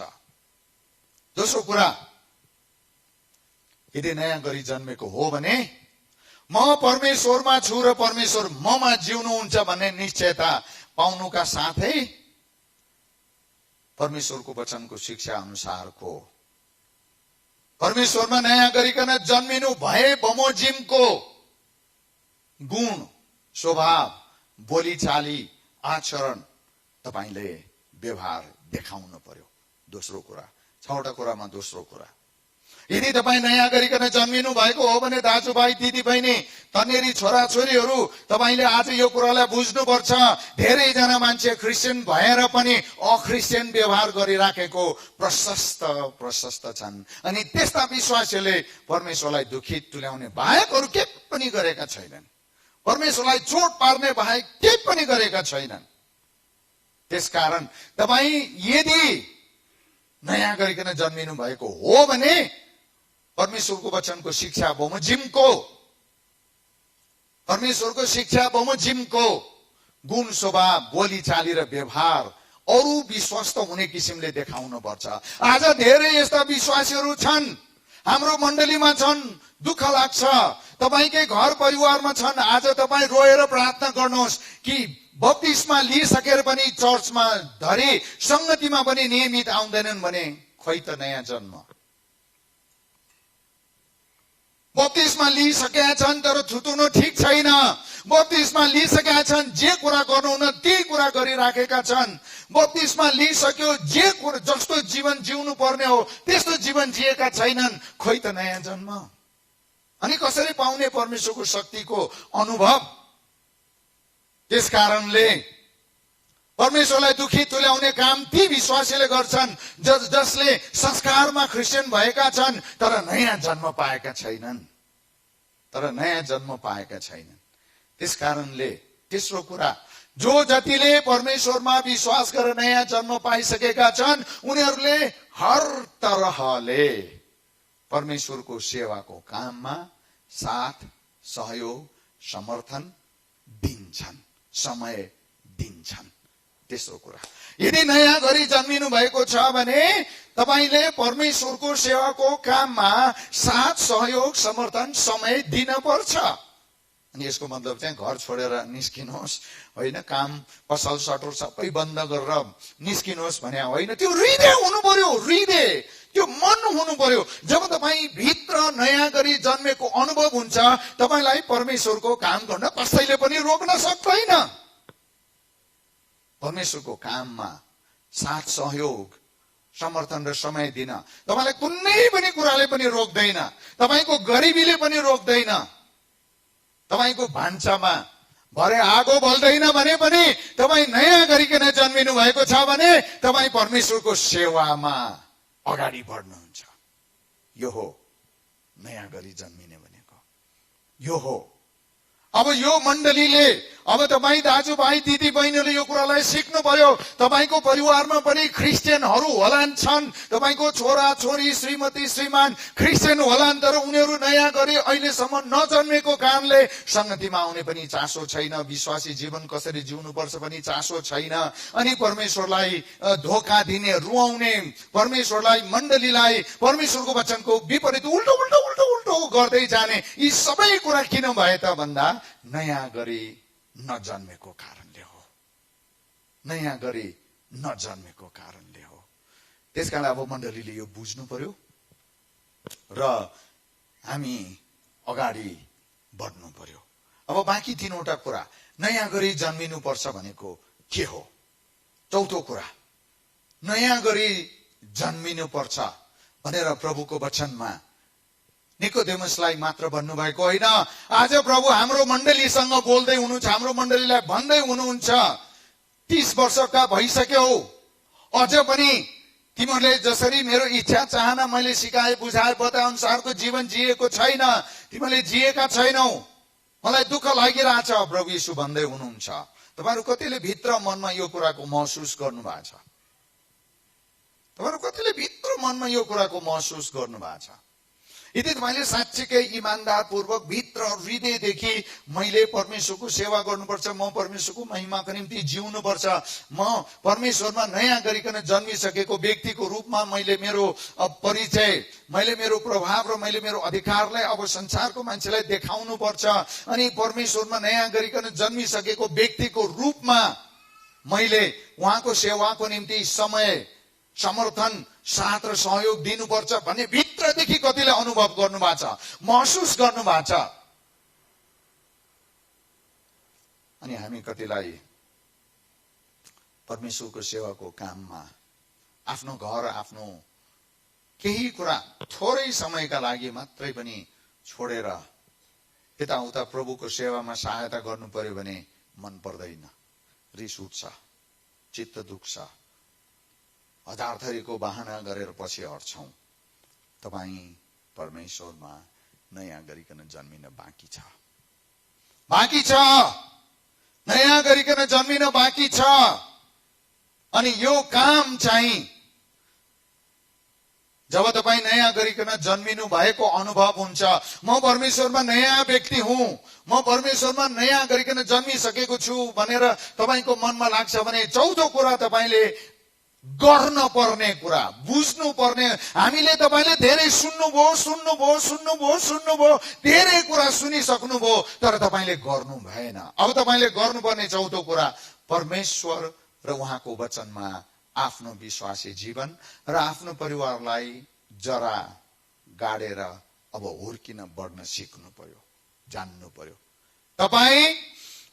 दोस्रो कुरा, यदि नयाँ गरी जन्मेको हो भने म परमेश्वरमा छु र परमेश्वर ममा जिउनुहुन्छ भन्ने निश्चयता पाउनुका साथै परमेश्वरको वचनको शिक्षा अनुसारको, परमेश्वरमा नयाँ गरिकन जन्मिनु भए बमोजिमको गुण, स्वभाव, बोलीचाली, आचरण तपाईले व्यवहार देखाउन पर्यो। दोस्रो कुरा, 6वटा कुरामा दोस्रो कुरा, यदि तपाईँ नयाँ गरिकन जन्मिनु भएको हो भने दाजुभाइ, दिदीबहिनी, तन्नेरी छोराछोरीहरू, तपाईँले आज यो कुरालाई बुझ्नुपर्छ। धेरैजना मान्छे क्रिस्चियन भएर पनि अक्रिस्चियन व्यवहार गरिराखेको प्रशस्त छन्। अनि त्यस्ता विश्वासीहरूले परमेश्वरलाई दुखित तुल्याउने बाहेक अरू केही पनि गरेका छैनन्। परमेश्वरलाई चोट पार्ने बाहेक केही पनि गरेका छैनन्। त्यसकारण तपाईँ यदि नयाँ गरिकन जन्मिनु भएको हो भने परमेश्वरको वचनको शिक्षा बमोजिमको, परमेश्वरको शिक्षा बमोजिमको गुण, स्वभाव, बोलीचाली र व्यवहार अरू विश्वस्त हुने किसिमले देखाउन पर्छ। आज धेरै यस्ता विश्वासीहरू छन्, हाम्रो मण्डलीमा छन्, दुःख लाग्छ। तपाईकै घर परिवारमा छन्। आज तपाईँ रोएर प्रार्थना गर्नुहोस् कि बप्तिस्मा लिइसकेर पनि चर्चमा धरी संगतिमा पनि नियमित आउँदैनन् भने खोइ त नयाँ जन्म। बप्तिस्मा लिइसकेका छन् तर थुतुनो ठिक छैन। बप्तिस्मा लिइसकेका छन्, जे कुरा गर्नुहुन त्यही कुरा गरिराखेका छन्। बप्तिस्मा लिइसक्यो, जे कुरा जस्तो जीवन जिउनु पर्ने हो त्यस्तो जीवन जिएका छैनन्। खोइ त नयाँ जन्म। अनि कसरी पाउने परमेश्वरको शक्तिको अनुभव? त्यसकारणले परमेश्वरलाई दुखी तुल्याउने काम ती विश्वासीले गर्छन् जसले संस्कारमा क्रिस्चियन भएका छन् तर नयाँ जन्म पाएका छैनन्। त्यसकारणले तेस्रो कुरा, जो जतिले परमेश्वरमा विश्वास गरेर नयाँ जन्म पाइसकेका छन् उनीहरूले हर तरहले परमेश्वरको सेवाको काममा साथ, सहयोग, समर्थन दिन्छन्, समय दिन्छन्। तेस्रो कुरा, यदि नयाँ गरी जन्मिनु भएको छ भने तपाईले परमेश्वरको सेवाको काममा साथ, सहयोग, समर्थन, समय दिन पर्छ। अनि यसको मतलब चाहिँ घर छोडेर निस्किनुहोस् होइन, काम पसल सटर सबै बन्द गरेर निस्किनुहोस् भने होइन। त्यो हृदय हुनु पर्यो, हृदय, त्यो मन हुनु पर्यो। जब तपाईँ भित्र नयाँ गरी जन्मेको अनुभव हुन्छ तपाईलाई परमेश्वरको काम गर्न कसैले पनि रोक्न सक्दैन। परमेश्वरको काममा साथ, सहयोग, समर्थन र समय दिन तपाईलाई कुनै पनि कुराले पनि रोक्दैन। तपाईको गरिबीले पनि रोक्दैन। तपाईको भान्सामा भरे आगो बल्दैन भने पनि तपाईँ नयाँ गरिकन जन्मिनु भएको छ भने तपाईँ परमेश्वरको सेवामा अगाडि बढ्नुहुन्छ। यो हो नयाँ गरी जन्मिने भनेको यो हो। अब यो मण्डलीले, अब तपाईँ दाजुभाइ दिदी बहिनीले यो कुरालाई सिक्नु पर्यो। तपाईको परिवारमा पनि क्रिस्चियनहरू होलान् छन्, तपाईको छोरा छोरी श्रीमती श्रीमान क्रिस्चियन होलान्, तर उनीहरू नयाँ गरी अहिलेसम्म नजन्मेको कारणले संगतिमा आउने पनि चासो छैन, विश्वासी जीवन कसरी जिउनुपर्छ पनि चासो छैन, अनि परमेश्वरलाई धोका दिने, रुवाउने, परमेश्वरलाई मण्डलीलाई परमेश्वरको वचनको विपरीत उल्टो उल्टो उल्टो उल्टो गर्दै जाने, यी सबै कुरा किन भए त भन्दा नयाँ गरी नजन्मेको कारणले हो। नयाँ गरी नजन्मेको कारणले हो। त्यसकारण अब मण्डलीले यो बुझ्नु पर्यो र हामी अगाडि बढ्नु पर्यो। अब बाँकी तीनवटा कुरा, नयाँ गरी जन्मिनु पर्छ भनेको के हो? चौथो कुरा, नयाँ गरी जन्मिनु पर्छ भनेर प्रभुको वचनमा निकोदेमसलाई मात्र भन्नुभएको होइन, आज प्रभु हाम्रो मण्डलीसँग बोल्दै हुनुहुन्छ, हाम्रो मण्डलीलाई भन्दै हुनुहुन्छ, 30 वर्षका भइसक्यो, अझ पनि तिमीहरूले जसरी मेरो इच्छा चाहना मैले सिकाए बुझाए बताए अनुसारको जीवन जिएको छैन, तिमीहरूले जिएका छैनौ, मलाई दुःख लागिरहेछ, प्रभु यीशु भन्दै हुनुहुन्छ। तपाईहरु कतिले भित्र मनमा यो कुराको महसुस गर्नु भएको छ? तपाईहरु कतिले भित्र मनमा यो कुराको महसुस गर्नु भएको छ? यदि तपाईँले साँच्चीकै इमानदार पूर्वक भित्र हृदयदेखि मैले परमेश्वरको सेवा गर्नुपर्छ, म परमेश्वरको महिमाको निम्ति जिउनुपर्छ, म परमेश्वरमा नयाँ गरिकन जन्मिसकेको व्यक्तिको रूपमा मैले मेरो परिचय, मैले मेरो प्रभाव र मैले मेरो अधिकारलाई अब संसारको मान्छेलाई देखाउनु पर्छ, अनि परमेश्वरमा नयाँ गरिकन जन्मिसकेको व्यक्तिको रूपमा मैले उहाँको सेवाको निम्ति समय, समर्थन, साथ र सहयोग दिनुपर्छ भन्ने भित्रदेखि कतिले अनुभव गर्नु भएको छ, महसुस गर्नु भएको छ? अनि हामी कतिलाई परमेश्वरको सेवाको काममा आफ्नो घर, आफ्नो केही कुरा थोरै समयका लागि मात्रै पनि छोडेर यताउता प्रभुको सेवामा सहायता गर्नु पर्यो भने मन पर्दैन, रिस उठ्छ, चित्त दुख्छ, हजार थरीको बहाना गरेर पछि हट्छौं। तपाई परमेश्वरमा नयाँ गरिकन जन्मिन बाँकी छ, बाँकी छ, नयाँ गरिकन जन्मिन बाँकी छ। अनि यो काम चाहिँ जब तपाईं नयाँ गरिकन जन्मिनु भएको अनुभव हुन्छ, म परमेश्वरमा नयाँ व्यक्ति हुँ, म परमेश्वरमा नयाँ गरिकन जन्मिसकेको छु भनेर तपाईको मनमा लाग्छ भने चौथो कुरा तपाईले गर्न पर्ने कुरा, बुझ्नु पर्ने, हामीले तपाईले धेरै सुन्नुभयो, धेरै कुरा सुनिसक्नुभयो, तर तपाईले गर्नु भएन। अब तपाईले गर्नुपर्ने चौथो कुरा, परमेश्वर र उहाँको वचनमा आफ्नो विश्वासी जीवन र आफ्नो परिवारलाई जरा गाडेर अब हुर्किन बढ्न सिक्नु पर्यो, जान्नु पर्यो। तपाई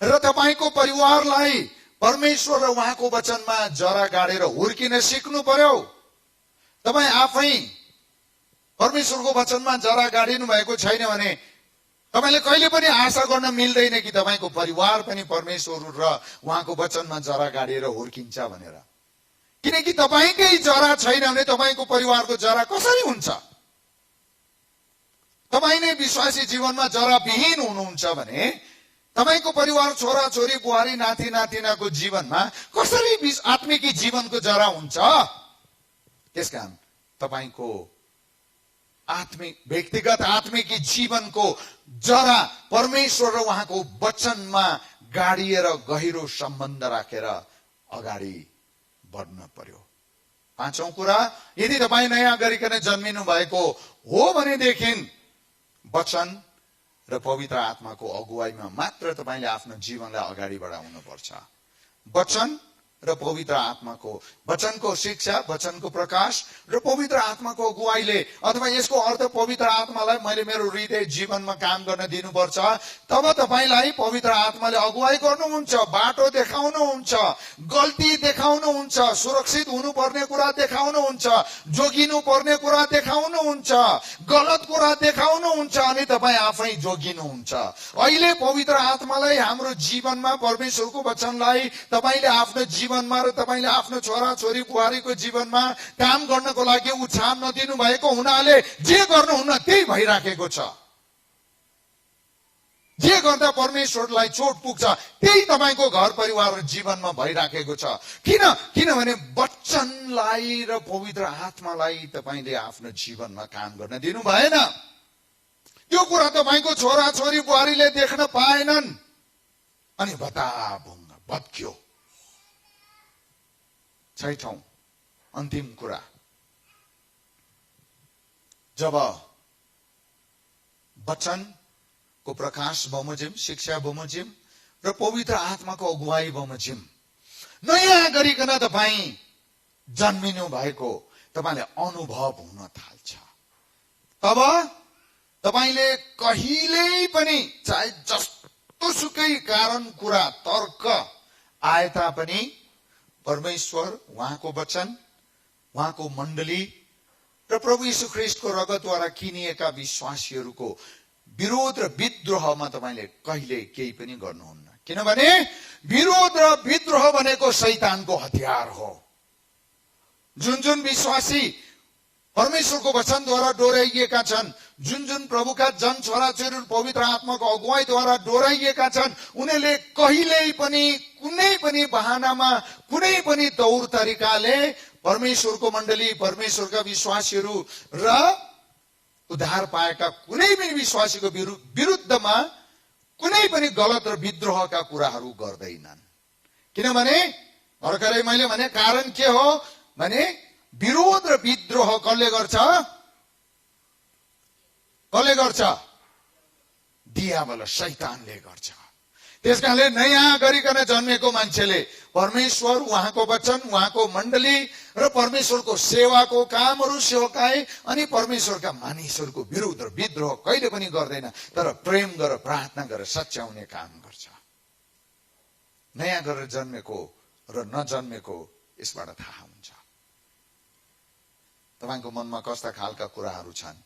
र तपाईको परिवारलाई परमेश्वर र उहाँको वचनमा जरा गाडेर हुर्किन सिक्नु पर्यो। तपाई आफै परमेश्वरको वचनमा जरा गाडिनु भएको छैन भने तपाईले कहिले पनि आशा गर्न मिल्दैन कि तपाईको परिवार पनि परमेश्वर र उहाँको वचनमा जरा गाडेर हुर्किन्छ भनेर। किनकि तपाईकै जरा छैन भने तपाईको परिवारको जरा कसरी हुन्छ? तपाई नै विश्वासी जीवनमा जरा विहीन हुनुहुन्छ भने तपाईको परिवार, छोरा छोरी, बुहारी, नाति नातिनाको जीवनमा कसरी आत्मिकी जीवनको जरा हुन्छ? त्यसकारण तपाईको आत्मिक व्यक्तिगत आत्मिकी जीवनको जरा परमेश्वर र उहाँको वचनमा गाडिएर गहिरो सम्बन्ध राखेर अगाडि बढ्न पर्यो। पाँचौं कुरा, यदि तपाई नयाँ गरिकन जन्मिनु भएको हो भनेदेखि वचन र पवित्र आत्माको अगुवाईमा मात्र तपाईले आफ्नो जीवनलाई अगाडि बढाउनु पर्छ। वचन र पवित्र आत्माको, वचनको शिक्षा, वचनको प्रकाश र पवित्र आत्माको अगुवाईले, अथवा यसको अर्थ पवित्र आत्मालाई मैले मेरो हृदय जीवनमा काम गर्न दिनुपर्छ। तब तपाईलाई पवित्र आत्माले अगुवाई गर्नुहुन्छ, बाटो देखाउनुहुन्छ, गल्ती देखाउनुहुन्छ, सुरक्षित हुनुपर्ने कुरा देखाउनुहुन्छ, जोगिनु पर्ने कुरा देखाउनुहुन्छ, गलत कुरा देखाउनुहुन्छ, अनि तपाईँ आफै जोगिनुहुन्छ। अहिले पवित्र आत्मालाई हाम्रो जीवनमा, परमेश्वरको वचनलाई तपाईले आफ्नो जीवन जीवनमा र तपाईँले आफ्नो छोरा छोरी बुहारीको जीवनमा काम गर्नको लागि उत्साह नदिनु भएको हुनाले जे गर्नुहुन्न त्यही भइराखेको छ। जे गर्दा परमेश्वरलाई चोट पुग्छ त्यही तपाईँको घर परिवार र जीवनमा भइराखेको छ। किनभने वचनलाई र पवित्र आत्मालाई तपाईँले आफ्नो जीवनमा काम गर्न दिनु भएन। यो कुरा तपाईँको छोरा छोरी बुहारीले देख्न पाएनन् अनि बताभुङ्ग भत्क्यो। छैठौं अन्तिम कुरा, जब वचनको प्रकाश बमोजिम, शिक्षा बमोजिम र पवित्र आत्माको अगुवाई बमोजिम, नयाँ गरिकन तपाईँ जन्मिनु भएको तपाईँले अनुभव हुन थाल्छ, तब तपाईले कहिल्यै पनि चाहे जस्तो सुकै कारण कुरा तर्क आए तापनि परमेश्वर, उहाँको वचन, उहाँको मण्डली र प्रभु यीशु ख्रीष्टको रगतद्वारा किनिएका विश्वासीहरूको विरोध र विद्रोहमा तपाईले कहिले केही पनि गर्नुहुन्न। किनभने विरोध र विद्रोह भनेको शैतानको हतियार हो। जुन विश्वासी परमेश्वरको वचनद्वारा डोराइएका छन्, जुन प्रभुका जन छोराछोरीहरू पवित्र आत्माको अगुवाईद्वारा डोराइएका छन्, उनीहरूले कहिल्यै पनि कुनै पनि बहानामा, कुनै पनि तौर तरिकाले परमेश्वरको मण्डली, परमेश्वरका विश्वासीहरू र उद्धार पाएका कुनै पनि विश्वासीको विरुद्धमा कुनै पनि गलत र विद्रोहका कुराहरू गर्दैनन्। किनभने भर्खरै मैले भने कारण के हो भने विरोध र विद्रोह कसले गर्छ? दियावल, शैतानले गर्छ। त्यसकारणले नयाँ गरिकन जन्मेको मान्छेले परमेश्वर, उहाँको वचन, उहाँको मण्डली र परमेश्वरको सेवाको कामहरू सेवकाई अनि परमेश्वरका मानिसहरूको विरोध र विद्रोह कहिले पनि गर्दैन, तर प्रेम गरेर, प्रार्थना गरेर सच्याउने काम गर्छ। नयाँ गरेर जन्मेको र नजन्मेको यसबाट थाहा हुन्छ। तपाईको मनमा कस्ता खालका कुराहरू छन्,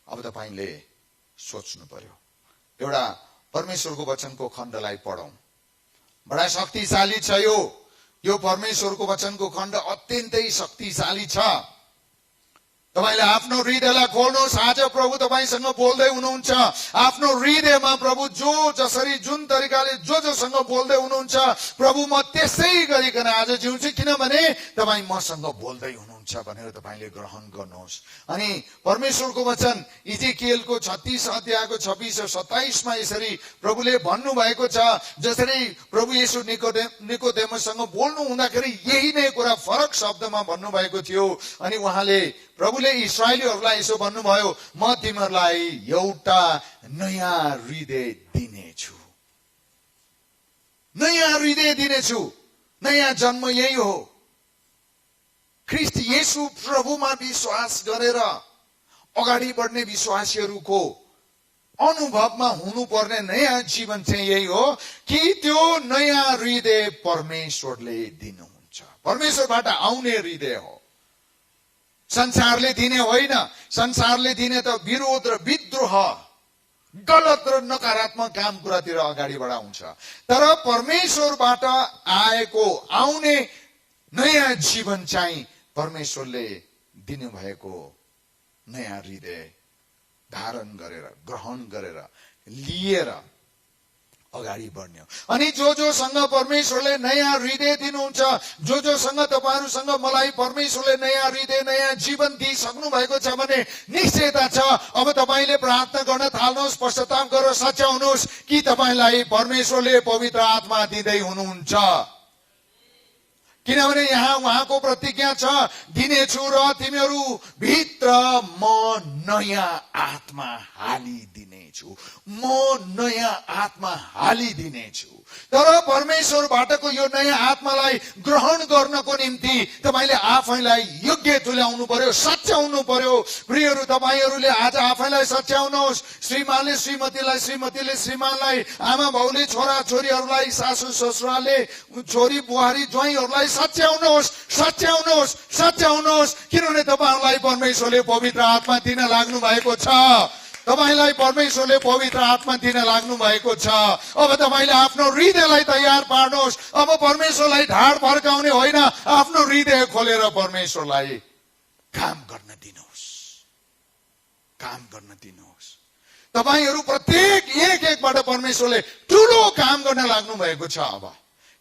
अब तपाईले सोच्नु पर्यो। एउटा परमेश्वरको वचनको खण्डलाई पढौं। बडा शक्तिशाली छ यो परमेश्वरको वचनको खण्ड अत्यन्तै शक्तिशाली छ। तपाईले आफ्नो हृदयलाई खोल्नुहोस्। आज प्रभु तपाईसँग बोल्दै हुनुहुन्छ। आफ्नो हृदयमा प्रभु जसरी जुन तरिकाले जोसँग बोल्दै हुनुहुन्छ, प्रभु म त्यसै गरिकन आज जिउँछु, किनभने तपाईँ मसँग बोल्दै हुनुहुन्छ भनेर तपाईले ग्रहण गर्नुहोस्। अनि परमेश्वरको वचन इजेकियलको 36 अध्यायको 26 र 27 मा यसरी प्रभुले भन्नु भएको छ, जसरी प्रभु येशू निकोदेमससँग बोल्नु हुँदाखेरि यही नै कुरा फरक शब्दमा भन्नु भएको थियो। अनि उहाँले, प्रभुले इस्राएलीहरूलाई यसो भन्नुभयो, म तिमीहरूलाई एउटा नयाँ हृदय दिनेछु। नयाँ हृदय दिनेछु। नयाँ जन्म यही हो। ख्रीष्ट येशू प्रभुमा विश्वास गरेर अगाडि बढ्ने विश्वासीहरूको अनुभवमा हुनुपर्ने नयाँ जीवन चाहिँ यही हो कि त्यो नयाँ हृदय परमेश्वरले दिनुहुन्छ। परमेश्वरबाट आउने हृदय हो। संसारले दिने होइन। संसारले दिने त विरोध र विद्रोह, गलत र नकारात्मक काम कुरातिर अगाडि बढाउँछ। तर परमेश्वरबाट आउने नयाँ जीवन चाहिँ परमेश्वरले दिनुभएको नयाँ हृदय धारण गरेर, ग्रहण गरेर, लिएर अगाडि बढ्ने हो। अनि जोसँग परमेश्वरले नयाँ हृदय दिनुहुन्छ, जोसँग तपाईहरुसँग मलाई परमेश्वरले नयाँ हृदय, नयाँ जीवन दिइसक्नु भएको छ भने निश्चयता छ अब तपाईले प्रार्थना गर्न थाल्नुहोस्, पश्चाताप गरेर सच्याउनुहोस् कि तपाईलाई परमेश्वरले पवित्र आत्मा दिँदै हुनुहुन्छ। किनभने यहाँ उहाँको प्रतिज्ञा छ, दिनेछु र तिमीहरू भित्र म नयाँ आत्मा हालिदिनेछु। म नयाँ आत्मा हालिदिनेछु। तर परमेश्वरबाटको यो नयाँ आत्मालाई ग्रहण गर्नको निम्ति तपाईले आफैलाई योग्य तुल्याउनु पर्यो, सच्याउनु पर्यो। प्रियहरू, तपाईहरूले आज आफैलाई सच्याउनुहोस्। श्रीमानले श्रीमतीलाई, श्रीमतीले श्रीमानलाई, आमा बाउले छोरा छोरीहरूलाई, सासू ससुराले छोरी बुहारी ज्वाइँहरूलाई सच्याउनुहोस्, सच्याउनुहोस्, सच्याउनुहोस्। किनभने तपाईहरूलाई परमेश्वरले पवित्र आत्मा दिन लाग्नु भएको छ। तपाईलाई परमेश्वरले पवित्र आत्मा दिन लाग्नु भएको छ। अब तपाईले आफ्नो हृदयलाई तयार पार्नुहोस्। अब परमेश्वरलाई ढाड फर्काउने होइन, आफ्नो हृदय खोलेर परमेश्वरलाई काम गर्न दिनुहोस्, काम गर्न दिनुहोस्। तपाईहरू प्रत्येक एक एकबाट परमेश्वरले ठुलो काम गर्न लाग्नु भएको छ। अब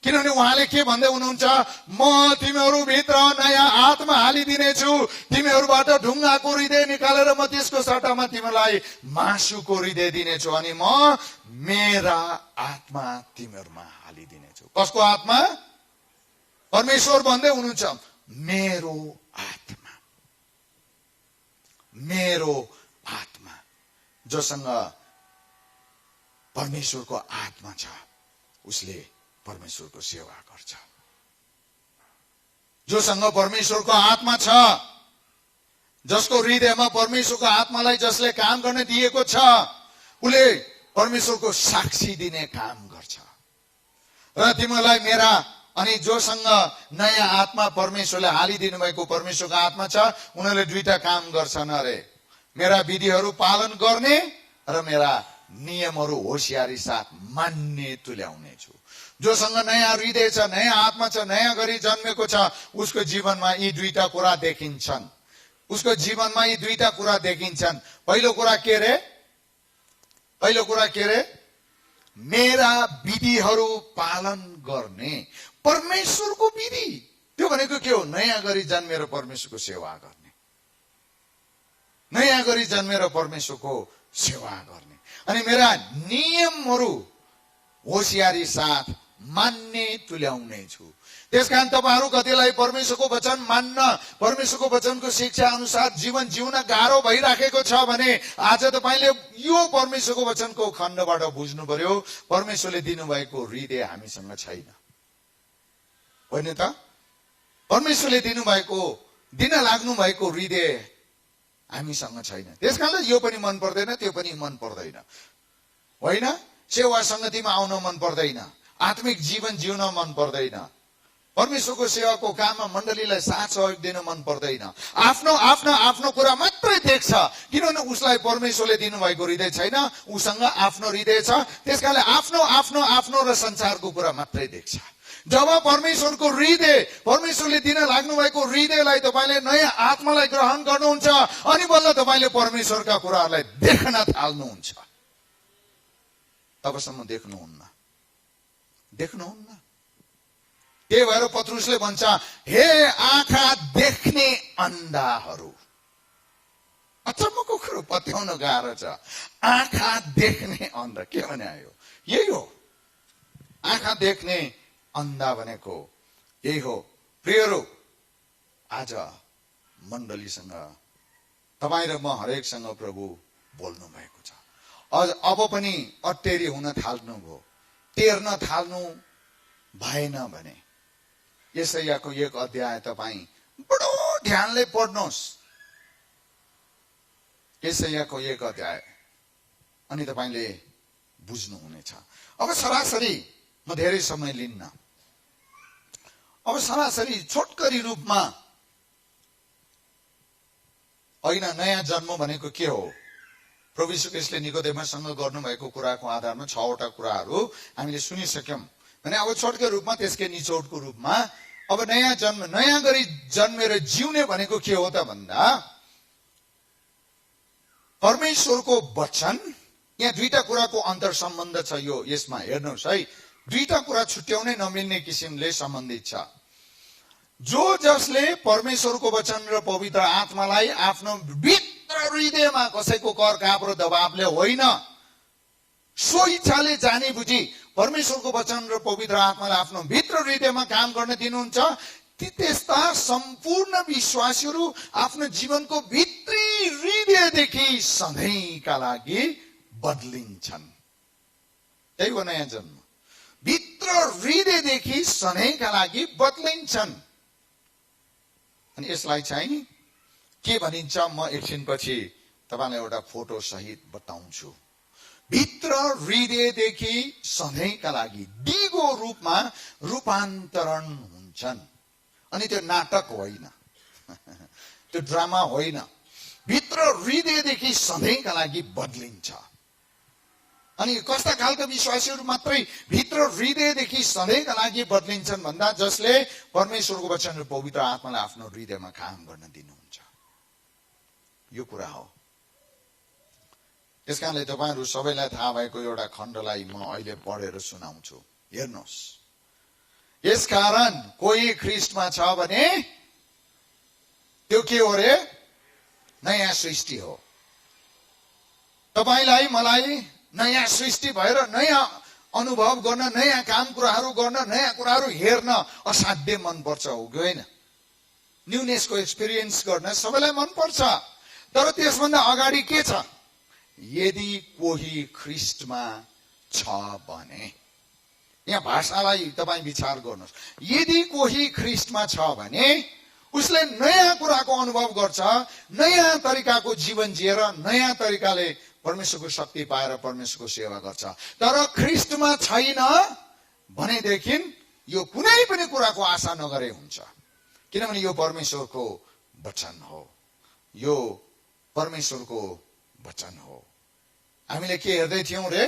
किनभने उहाँले के भन्दै हुनुहुन्छ, म तिमीहरू भित्र नयाँ आत्मा हालिदिनेछु, तिमीहरूबाट ढुङ्गाको हृदय निकालेर म त्यसको सट्टामा तिमीलाई मासुको हृदय दिनेछु, अनि म मेरा आत्मा तिमीहरूमा हालिदिनेछु। कसको आत्मा? परमेश्वर भन्दै हुनुहुन्छ मेरो आत्मा, मेरो आत्मा। जोसँग परमेश्वरको आत्मा छ उसले परमेश्वरको सेवा गर्छ। जोसँग परमेश्वरको आत्मा छ, जसको हृदयमा परमेश्वरको आत्मालाई जसले काम गर्न दिएको छ, उसले परमेश्वरको साक्षी दिने काम गर्छ। र तिमीलाई मेरा, अनि जोसँग नयाँ आत्मा परमेश्वरले हालिदिनु भएको परमेश्वरको आत्मा छ, उनीहरूले दुईटा काम गर्छन् अरे, मेरा विधिहरू पालन गर्ने र मेरा नियमहरू होशियारी साथ मान्ने तुल्याउने छु। जोसँग नयाँ हृदय छ, नयाँ आत्मा छ, नयाँ गरी जन्मेको छ, उसको जीवनमा यी दुईटा कुरा देखिन्छन्। उसको जीवनमा यी दुईटा कुरा देखिन्छन्। पहिलो कुरा के रे? पहिलो कुरा के रे? मेरा विधिहरू पालन गर्ने। परमेश्वरको विधि, त्यो भनेको के हो? नयाँ गरी जन्मेर परमेश्वरको सेवा गर्ने, नयाँ गरी जन्मेर परमेश्वरको सेवा गर्ने। अनि मेरा नियमहरू होशियारी साथ मान्ने तुल्याउने छु। त्यसकारण तपाईहरू कतिलाई परमेश्वरको वचन मान्न, परमेश्वरको वचनको शिक्षा अनुसार जीवन जिउन गाह्रो भइराखेको छ भने आज तपाईले यो परमेश्वरको वचनको खण्डबाट बुझ्नु पर्यो, परमेश्वरले दिनुभएको हृदय हामीसँग छैन, होइन त? परमेश्वरले दिनुभएको, दिन लाग्नु भएको हृदय हामीसँग छैन। त्यसकारण यो पनि मन पर्दैन, त्यो पनि मन पर्दैन, होइन? सेवा सङ्गतिमा आउन मन पर्दैन, आत्मिक जीवन जिउन मन पर्दैन, परमेश्वरको सेवाको काममा मण्डलीलाई साथ सहयोग दिन मन पर्दैन, आफ्नो आफ्नो आफ्नो कुरा मात्रै देख्छ। किनभने उसलाई परमेश्वरले दिनुभएको हृदय छैन, उसँग आफ्नो हृदय छ, त्यसकारणले आफ्नो आफ्नो आफ्नो र संसारको कुरा मात्रै देख्छ। जब परमेश्वरको हृदय, परमेश्वरले दिन लाग्नु भएको हृदयलाई तपाईले नयाँ आत्मालाई ग्रहण गर्नुहुन्छ, अनि बल्ल तपाईले परमेश्वरका कुराहरूलाई देख्न थाल्नुहुन्छ। तबसम्म देख्नुहुन्न, देख्नुहुन्न। त्यही भएर पत्रुसले भन्छ, हे आँखा देख्ने अन्धाहरू। अचम्मको कुरो पत्याउन गाह्रो छ। आँखा देख्ने अन्धा के भने आयो? यही हो, आँखा देख्ने अन्धा भनेको यही हो। प्रियहरू, आज मण्डलीसँग तपाईँ र म हरेकसँग प्रभु बोल्नु भएको छ। अब पनि अटेरी हुन थाल्नुभयो, टेर्न थाल्नु भएन भने यशायाको 1 अध्याय तपाईँ बडो ध्यानले पढ्नुहोस्। यशायाको 1 अध्याय, अनि तपाईले बुझ्नुहुनेछ। अब सरासरी म धेरै समय लिन्न। अब सरासरी छोटकरी रूपमा, होइन, नयाँ जन्म भनेको के हो? प्रभु यीशु ख्रीष्टले निकोदेमससँग गर्नुभएको कुराको आधारमा 6 वटा कुराहरू हामीले सुनिसक्यौं भने अब छोटकै रूपमा, त्यसकै निचोडको रूपमा, अब नयाँ जन्म, नयाँ गरी जन्मेर जिउने भनेको के हो त भन्दा, परमेश्वरको वचन, यहाँ दुईटा कुराको अन्तर सम्बन्ध छ। यो यसमा हेर्नुहोस् है, दुईटा कुरा छुट्याउनै नमिल्ने किसिमले सम्बन्धित छ। जो जसले परमेश्वरको वचन र पवित्र आत्मालाई आफ्नो भित्र हृदयमा कसैको कर काप र दबावले होइन, सो इच्छाले जानी बुझी परमेश्वरको वचन र पवित्र आत्मालाई आफ्नो भित्र हृदयमा काम गर्न दिनुहुन्छ, त्यस्ता सम्पूर्ण विश्वासीहरू आफ्नो जीवनको भित्री हृदयदेखि सधैँका लागि बदलिन्छन्। त्यही हो नयाँ जन्म। भित्र हृदयदेखि सधैँका लागि बदलिन्छन्। अनि यसलाई चाहिँ के भनिन्छ, म एकछिनपछि तपाईँलाई एउटा फोटो सहित बताउँछु। भित्र हृदयदेखि सधैँका लागि दिगो रूपमा रूपान्तरण हुन्छन्। अनि त्यो नाटक होइन, त्यो ड्रामा होइन। भित्र हृदयदेखि सधैँका लागि बदलिन्छ। अनि कस्ता खालका विश्वासीहरू मात्रै भित्र हृदयदेखि सधैँका लागि बदलिन्छन् भन्दा जसले परमेश्वरको वचन र पवित्र आत्मालाई आफ्नो हृदयमा काम गर्न दिनुहुन्छ। यो कुरा हो। त्यसकारणले तपाईहरू सबैलाई थाहा भएको एउटा खण्डलाई म अहिले पढेर सुनाउँछु। हेर्नुहोस्, यसकारण कोही ख्रीष्टमा छ भने त्यो के हो रे? नयाँ सृष्टि हो। तपाईलाई मलाई नयाँ सृष्टि भएर नयाँ अनुभव गर्न, नयाँ काम कुराहरू गर्न, नयाँ कुराहरू हेर्न असाध्य मनपर्छ, हो कि होइन? न्युनेसको एक्सपिरियन्स गर्न सबैलाई मनपर्छ। तर त्यसभन्दा अगाडि के छ? यदि कोही ख्रीष्टमा छ भने, यहाँ भाषालाई तपाईँ विचार गर्नुहोस्। यदि कोही ख्रीष्टमा छ भने उसले नयाँ कुराको अनुभव गर्छ, नयाँ तरिकाको जीवन जिएर नयाँ तरिकाले परमेश्वरको शक्ति पाएर परमेश्वरको सेवा गर्छ। तर ख्रीष्टमा छैन भनेदेखि यो कुनै पनि कुराको आशा नगरे हुन्छ। किनभने यो परमेश्वरको वचन हो, यो परमेश्वरको वचन हो। हामीले के हेर्दै थियौं रे?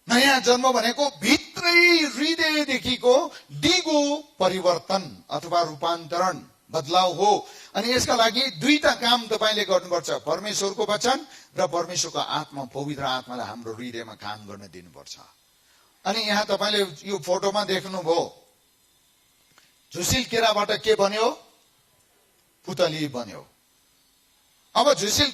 नयाँ जन्म भनेको भित्रै हृदयदेखिको दिगो परिवर्तन अथवा रूपान्तरण, बदलाव हो। अनि यसका लागि दुईटा काम तपाईले गर्नुपर्छ, परमेश्वरको वचन र परमेश्वरको आत्मा, पवित्र आत्मालाई हाम्रो हृदयमा काम गर्न दिनुपर्छ। अनि यहाँ तपाईले यो फोटोमा देख्नुभयो, झुसिल केराबाट के बन्यो? पुतली बन्यो। अब झुसिल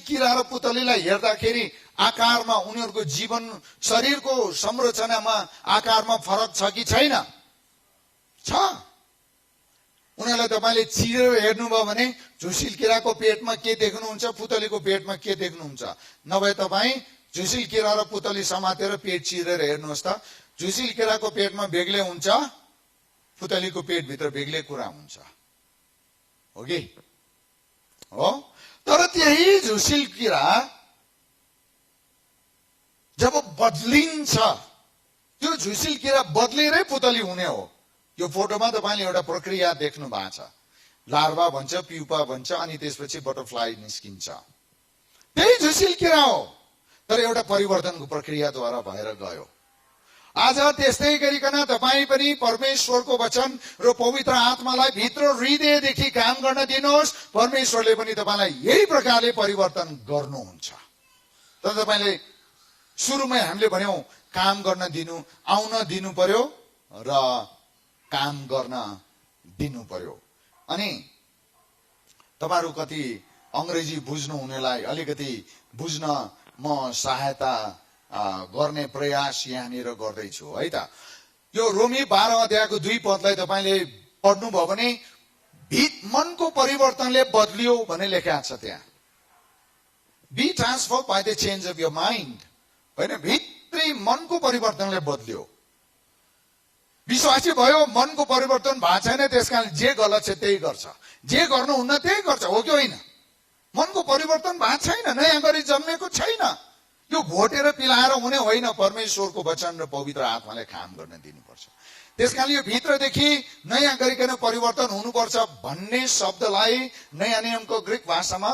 किरा र पुतलीलाई हेर्दाखेरि आकारमा, उनीहरूको जीवन शरीरको संरचनामा आकारमा फरक छ कि छैन? छ। उनीहरूलाई तपाईँले चिरेर हेर्नुभयो भने झुसिल किराको पेटमा के देख्नुहुन्छ, पुतलीको पेटमा के देख्नुहुन्छ? नभए तपाईँ झुसिल किरा र पुतली समातेर पेट चिरेर हेर्नुहोस् त, झुसिल किराको पेटमा बेग्लै हुन्छ, पुतलीको पेटभित्र बेग्लै कुरा हुन्छ, हो कि हो? तर त्यही झुसिल किरा जब बदलिन्छ, त्यो झुसिल किरा बदलेरै पुतली हुने हो। यो फोटोमा तपाईले एउटा प्रक्रिया देख्नु भएको छ। लार्वा भन्छ, प्युपा भन्छ, अनि त्यसपछि बटरफ्लाई निस्किन्छ। त्यही झुसिल किरा हो, तर एउटा परिवर्तनको प्रक्रियाद्वारा भएर गयो। आज त्यस्तै गरिकन तपाईँ पनि परमेश्वरको वचन र पवित्र आत्मालाई भित्र हृदयदेखि काम गर्न दिनुहोस्। परमेश्वरले पनि तपाईँलाई यही प्रकारले परिवर्तन गर्नुहुन्छ। तर तपाईँले सुरुमै हामीले भन्यौं काम गर्न दिनु, आउन दिनु पर्यो र काम गर्न दिनु पर्यो। अनि तपाईहरू कति अंग्रेजी बुझ्नु हुनेलाई अलिकति बुझ्न म सहायता गर्ने प्रयास यहाँनिर गर्दैछु है त। यो रोमी 12 अध्यायको 2 पदलाई तपाईले पढ्नुभयो भने मनको परिवर्तनले बदलियो भन्ने लेखेको छ त्यहाँ। Be transferred by the change of your mind, हैन? भित्री मनको परिवर्तनले बदलियो। विश्वासी भयो, मनको परिवर्तन भएको छैन, त्यसकारण जे गलत छ त्यही गर्छ, जे गर्नुहुन्न त्यही गर्छ, हो कि होइन? मनको परिवर्तन भएको छैन, नयाँ गरी जन्मेको छैन। यो घोटेर पिलाएर हुने होइन, परमेश्वरको वचन र पवित्र आत्माले काम गर्न दिनुपर्छ। त्यसकारण यो भित्रदेखि नयाँ गरिकन परिवर्तन हुनुपर्छ भन्ने शब्दलाई नयाँ नियमको ग्रीक भाषामा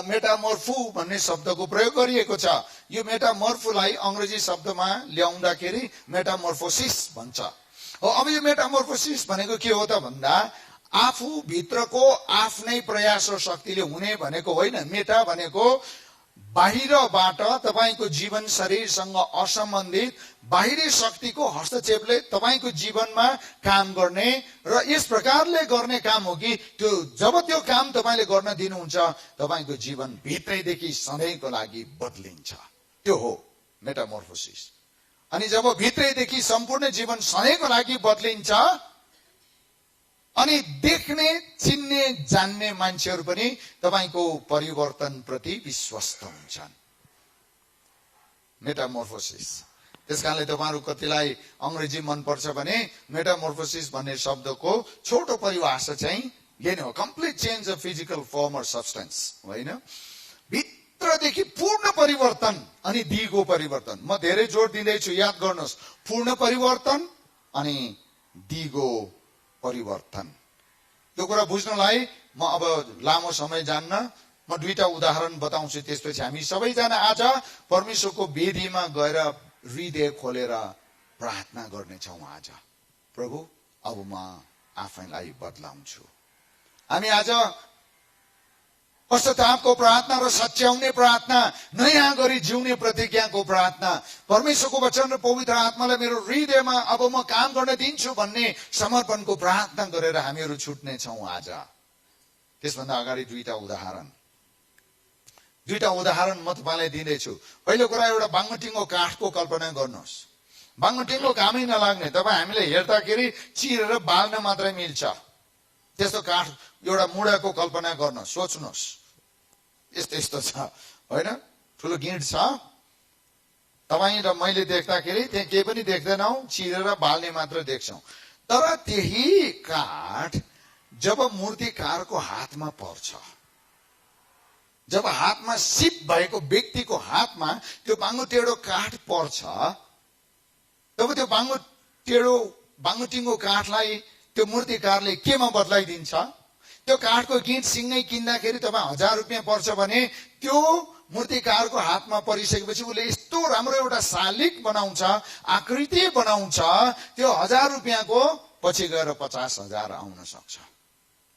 मेटामोर्फो भन्ने शब्दको प्रयोग गरिएको छ। यो मेटामोर्फोलाई अंग्रेजी शब्दमा ल्याउँदाखेरि मेटामोर्फोसिस भन्छ। अब यो मेटामोर्फोसिस भनेको के हो त भन्दा आफू भित्रको आफ्नै प्रयास र शक्तिले हुने भनेको होइन। मेटा भनेको बाहिरबाट तपाईको जीवन शरीरसँग असम्बन्धित बाहिरी शक्तिको हस्तक्षेपले तपाईको जीवनमा काम गर्ने र यस प्रकारले गर्ने काम हो कि त्यो जब त्यो काम तपाईले गर्न दिनुहुन्छ तपाईको जीवन भित्रैदेखि सधैँको लागि बदलिन्छ। त्यो हो मेटामोर्फोसिस। अनि जब भित्रैदेखि सम्पूर्ण जीवन सधैँको लागि बदलिन्छ अनि देख्ने, चिन्ने, जान्ने मान्छेहरू पनि तपाईको परिवर्तन प्रति विश्वस्त हुन्छन्। मेटामोर्फोसिस। त्यसकारणले तपाईहरु कतिलाई अंग्रेजी मन पर्छ भने मेटामोर्फोसिस भन्ने शब्दको छोटो परिभाषा चाहिँ यही नै हो, complete change of physical form or substance, होइन? भित्रदेखि पूर्ण परिवर्तन अनि दिगो परिवर्तन। म धेरै जोड दिँदैछु, याद गर्नुहोस्, पूर्ण परिवर्तन अनि दिगो परिवर्तन। त्यो कुरा बुझ्नलाई म अब लामो समय जान्न, म दुईटा उदाहरण बताउँछु, त्यसपछि हामी सबैजना आज परमेश्वरको वेदीमा गएर हृदय खोलेर प्रार्थना गर्नेछौँ। आज प्रभु अब म आफैलाई बदलाउँछु। हामी आज पश्चातापको प्रार्थना र सच्याउने प्रार्थना, नयाँ गरी जिउने प्रतिज्ञाको प्रार्थना, परमेश्वरको वचन र पवित्र आत्मालाई मेरो हृदयमा अब म काम गर्न दिन्छु भन्ने समर्पणको प्रार्थना गरेर हामीहरू छुट्ने छौँ आज। त्यसभन्दा अगाडि दुईटा उदाहरण म तपाईँलाई दिँदैछु। पहिलो कुरा, एउटा बाङ्गटिङ्गो काठको कल्पना गर्नुहोस्। बाङ्गटिङ्गो कामै नलाग्ने, तपाईँ हामीले हेर्दाखेरि चिरेर बाल्न मात्रै मिल्छ त्यस्तो काठ, एउटा मुढाको कल्पना गर्नुहोस्, सोच्नुहोस्। यस्तो यस्तो छ होइन, ठुलो गिँड छ। तपाईँ र मैले देख्दाखेरि त्यहाँ केही पनि देख्दैनौँ, चिरेर बाल्ने मात्र देख्छौँ। तर त्यही काठ जब मूर्तिकारको हातमा पर्छ, जब हातमा सिप भएको व्यक्तिको हातमा त्यो बाङ्गो टेढो काठ पर्छ, तब त्यो बाङ्गोटिङ्गो काठलाई त्यो मूर्तिकारले केमा बदलाइदिन्छ? त्यो काठको गिँट सिँगै किन्दाखेरि तपाईँ 1000 रुपियाँ पर्छ भने त्यो मूर्तिकारको हातमा परिसकेपछि उसले यस्तो राम्रो एउटा शालिक बनाउँछ, आकृति बनाउँछ, त्यो 1000 रुपियाँको पछि गएर 50,000 आउन सक्छ।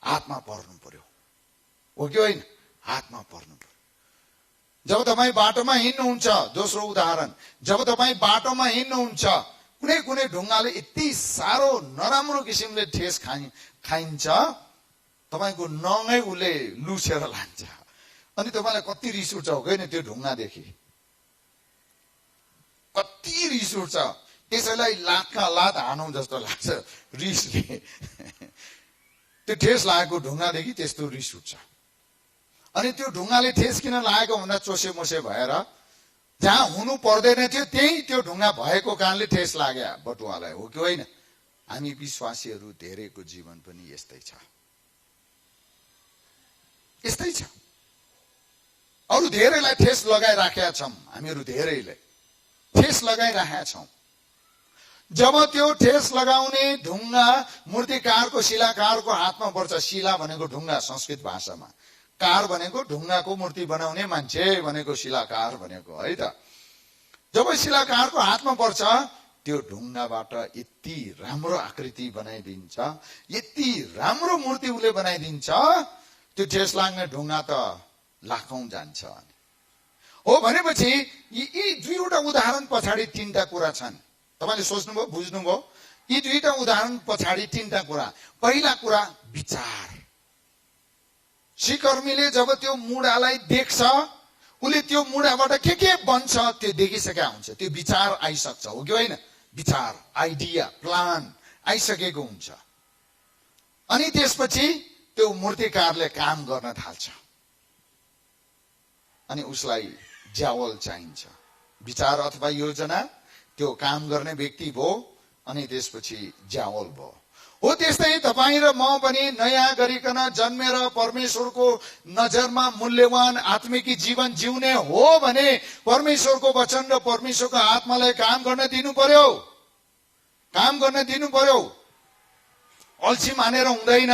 हातमा पर्नु पर्यो, हो कि होइन? हातमा पर्नु पर्यो। जब तपाईँ बाटोमा हिँड्नुहुन्छ, दोस्रो उदाहरण, जब तपाईँ बाटोमा हिँड्नुहुन्छ, कुनै कुनै ढुङ्गाले यति साह्रो नराम्रो किसिमले ठेस खाइन्छ, तपाईँको नङै उसले लुसेर लान्छ। अनि तपाईँलाई कति रिस उठ्छ हो कि त्यो ढुङ्गादेखि, कति रिस उठ्छ। त्यसैलाई लातका लात हानौँ जस्तो लाग्छ रिसले। त्यो ठेस लागेको ढुङ्गादेखि त्यस्तो रिस उठ्छ। अनि त्यो ढुङ्गाले ठेस किन लागेको भन्दा चोसे मोसे भएर जहाँ हुनु पर्दैन थियो त्यही त्यो ढुङ्गा भएको कारणले ठेस लाग्यो बटुवालाई, हो कि होइन? हामी विश्वासीहरू धेरैको जीवन पनि यस्तै छ, यस्तै छ। अरू धेरैलाई ठेस लगाइराखेका छौँ, हामीहरू धेरैले ठेस लगाइराखेका छौँ। जब त्यो ठेस लगाउने ढुङ्गा मूर्तिकारको शिलाकारको हातमा पर्छ, शिला भनेको ढुङ्गा संस्कृत भाषामा, कार भनेको ढुङ्गाको मूर्ति बनाउने मान्छे भनेको शिलाकार भनेको, है त? जब शिलाकारको हातमा पर्छ, त्यो ढुङ्गाबाट यति राम्रो आकृति बनाइदिन्छ, यति राम्रो मूर्ति उसले बनाइदिन्छ, त्यो ठेस लाग्ने ढुङ्गा त लाखौं जान्छ। हो भनेपछि यी दुईवटा उदाहरण पछाडि तीनटा कुरा छन्। तपाईँले सोच्नुभयो, बुझ्नुभयो? यी दुईटा उदाहरण पछाडि तीनटा कुरा। पहिला कुरा विचार। सिकर्मीले जब त्यो मुढालाई देख्छ, उसले त्यो मुढाबाट के बन्छ त्यो देखिसकेका हुन्छ, त्यो विचार आइसक्छ, हो कि होइन? विचार, आइडिया, प्लान आइसकेको हुन्छ। अनि त्यसपछि त्यो मूर्तिकारले काम गर्न थाल्छ, अनि उसलाई ज्यावल चाहिन्छ। विचार अथवा योजना, त्यो काम गर्ने व्यक्ति भयो, अनि त्यसपछि ज्यावल भयो। हो त्यस्तै तपाईँ र म पनि नयाँ गरिकन जन्मेर परमेश्वरको नजरमा मूल्यवान आत्मिक जीवन जिउने हो भने परमेश्वरको वचन र परमेश्वरको आत्मालाई काम गर्न दिनु पर्यो, काम गर्न दिनु पर्यो। अल्छी मानेर हुँदैन,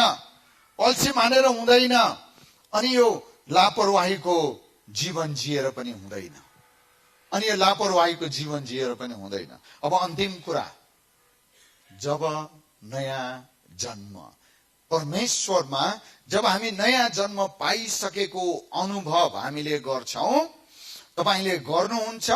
अल्छी मानेर हुँदैन। अनि यो लापरवाहीको जीवन जिएर पनि हुँदैन, अनि यो लापरवाहीको जीवन जिएर पनि हुँदैन। अब अन्तिम कुरा, जब नयाँ जन्म, परमेश्वरमा जब हामी नयाँ जन्म पाइसकेको अनुभव हामीले गर्छौं, तपाईले गर्नुहुन्छ,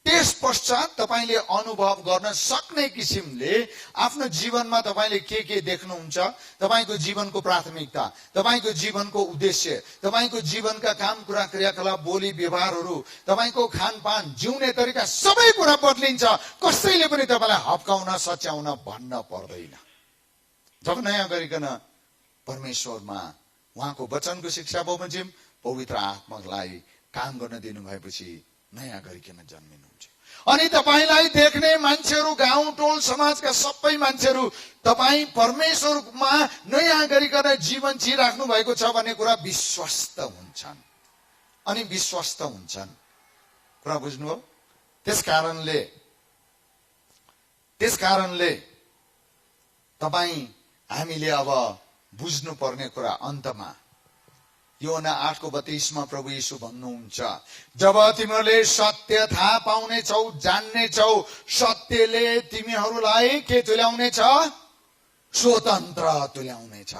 त्यस पश्चात तपाईले अनुभव गर्न सक्ने किसिमले आफ्नो जीवनमा तपाईले के देख्नुहुन्छ, तपाईको जीवनको प्राथमिकता, तपाईको जीवनको उद्देश्य, तपाईको जीवनका काम कुरा क्रियाकलाप बोली व्यवहारहरू, तपाईको खानपान जिउने तरिका सबै कुरा बदलिन्छ। कसैले पनि तपाईलाई हप्काउन सच्याउन भन्न पर्दैन। जब नयाँ गरिकन परमेश्वरमा उहाँको वचनको शिक्षा बमोजिम पवित्र आत्मालाई काम गर्न दिनु भएपछि नयाँ गरिकन जन्मिनुहुन्छ। अनि तपाईलाई देख्ने मान्छेहरू, गाउँ टोल समाजका सबै मान्छेहरू तपाईँ परमेश्वरमा नयाँ गरिकन जीवन जिराख्नु भएको छ भन्ने कुरा विश्वस्त हुन्छन्, अनि विश्वस्त हुन्छन्। कुरा बुझ्नुभयो? त्यसकारणले तपाईँ हामीले अब बुझ्नु पर्ने कुरा अन्तमा योना 8:32 प्रभु येशू भन्नुहुन्छ, जब तिमीहरूले सत्य थाहा पाउनेछौ, जान्नेछौ, सत्यले तिमीहरूलाई के तुल्याउनेछ? स्वतन्त्र तुल्याउनेछ।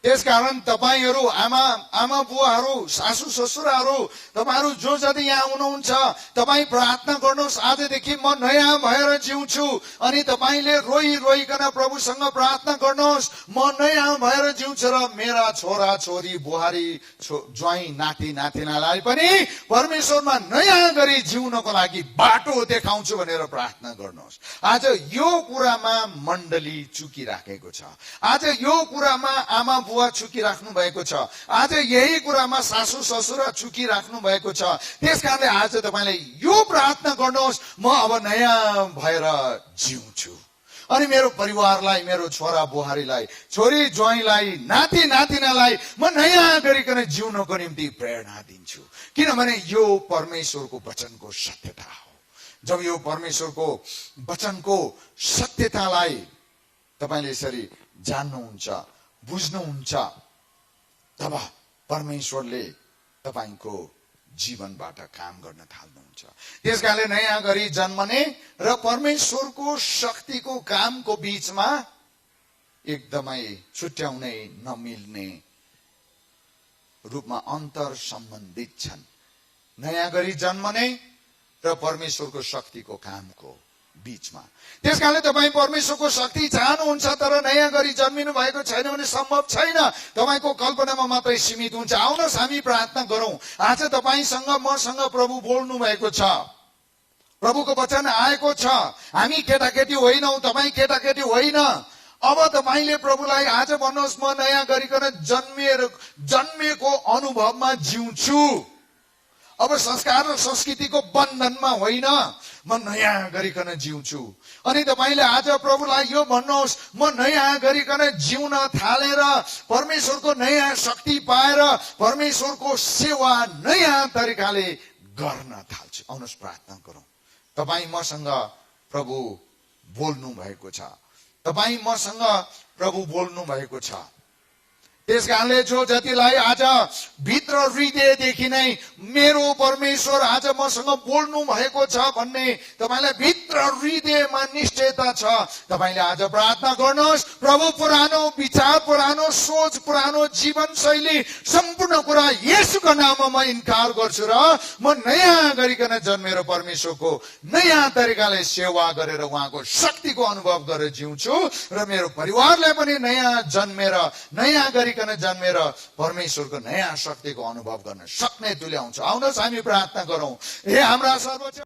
त्यसकारण तपाईहरू आमा बुवाहरू, सासू ससुराहरू, तपाईहरू जो जति यहाँ हुनुहुन्छ, तपाईँ प्रार्थना गर्नुहोस्, आजदेखि म नयाँ भएर जिउँछु। अनि तपाईँले रोई रोइकन प्रभुसँग प्रार्थना गर्नुहोस्, म नयाँ भएर जिउँछु र मेरा छोरा छोरी बुहारी ज्वाइँ नाति नातिनालाई पनि परमेश्वरमा नयाँ गरी जिउनको लागि बाटो देखाउँछु भनेर प्रार्थना गर्नुहोस्। आज यो कुरामा मण्डली चुकिराखेको छ। आज यो कुरामा आमा बुवा चुकिराख्नु भएको छ। आज यही कुरामा सासू ससुरा चुकिराख्नु भएको छ। त्यसकारणले आज तपाईँले यो प्रार्थना गर्नुहोस्, म अब नयाँ भएर जिउँछु अनि मेरो परिवारलाई, मेरो छोरा बुहारीलाई, छोरी ज्वाइँलाई, नाति नातिनालाई म नयाँ गरिकन जिउनको निम्ति प्रेरणा दिन्छु। किनभने यो परमेश्वरको वचनको सत्यता हो। जब यो परमेश्वरको वचनको सत्यतालाई तपाईँले यसरी जान्नुहुन्छ, बुझ्नुहुन्छ, तब परमेश्वरले तपाईँको जीवनबाट काम गर्न थाल्नुहुन्छ। त्यसकारणले नयाँ गरी जन्मने र परमेश्वरको शक्तिको कामको बीचमा एकदमै छुट्याउनै नमिल्ने रूपमा अन्तर सम्बन्धित छन्। नयाँ गरी जन्मने र परमेश्वरको शक्तिको कामको बीचमा। त्यसकारणले तपाईँ परमेश्वरको शक्ति चाहनुहुन्छ तर नयाँ गरी जन्मिनु भएको छैन भने सम्भव छैन। तपाईँको कल्पनामा मात्रै सीमित हुन्छ। आउनुहोस् हामी प्रार्थना गरौँ। आज तपाईँसँग मसँग प्रभु बोल्नु भएको छ, प्रभुको वचन आएको छ। हामी केटाकेटी होइनौ, तपाईँ केटाकेटी होइन। अब तपाईँले प्रभुलाई आज भन्नुहोस्, म नयाँ गरिकन जन्मिएको अनुभवमा जिउँछु। अब संस्कार र संस्कृतिको बन्धनमा होइन, म नयाँ गरिकन जिउँछु। अनि तपाईँले आज प्रभुलाई यो भन्नुहोस्, म नयाँ गरिकन जिउन थालेर परमेश्वरको नयाँ शक्ति पाएर परमेश्वरको सेवा नयाँ तरिकाले गर्न थाल्छु। आउनुहोस् प्रार्थना गरौँ। तपाईँ मसँग प्रभु बोल्नु भएको छ, तपाईँ मसँग प्रभु बोल्नु भएको छ। त्यसकारणले जो जतिलाई आज भित्र हृदयदेखि नै मेरो परमेश्वर आज मसँग बोल्नु भएको छ भन्ने तपाईलाई भित्र हृदयमा निश्चयता छ, तपाईले आज प्रार्थना गर्नुहोस्। प्रभु पुरानो विचार, पुरानो सोच, पुरानो जीवन शैली सम्पूर्ण कुरा येशूको नाममा म इन्कार गर्छु र म नयाँ गरिकन जन्मेर परमेश्वरको नयाँ तरिकाले सेवा गरेर उहाँको शक्तिको अनुभव गरेर जिउँछु र मेरो परिवारलाई पनि नयाँ जन्मेर परमेश्वरको नयाँ शक्तिको अनुभव गर्न सक्ने तुल्याउँछ। आउनुहोस् हामी प्रार्थना गरौँ। हे हाम्रा सर्वोच्च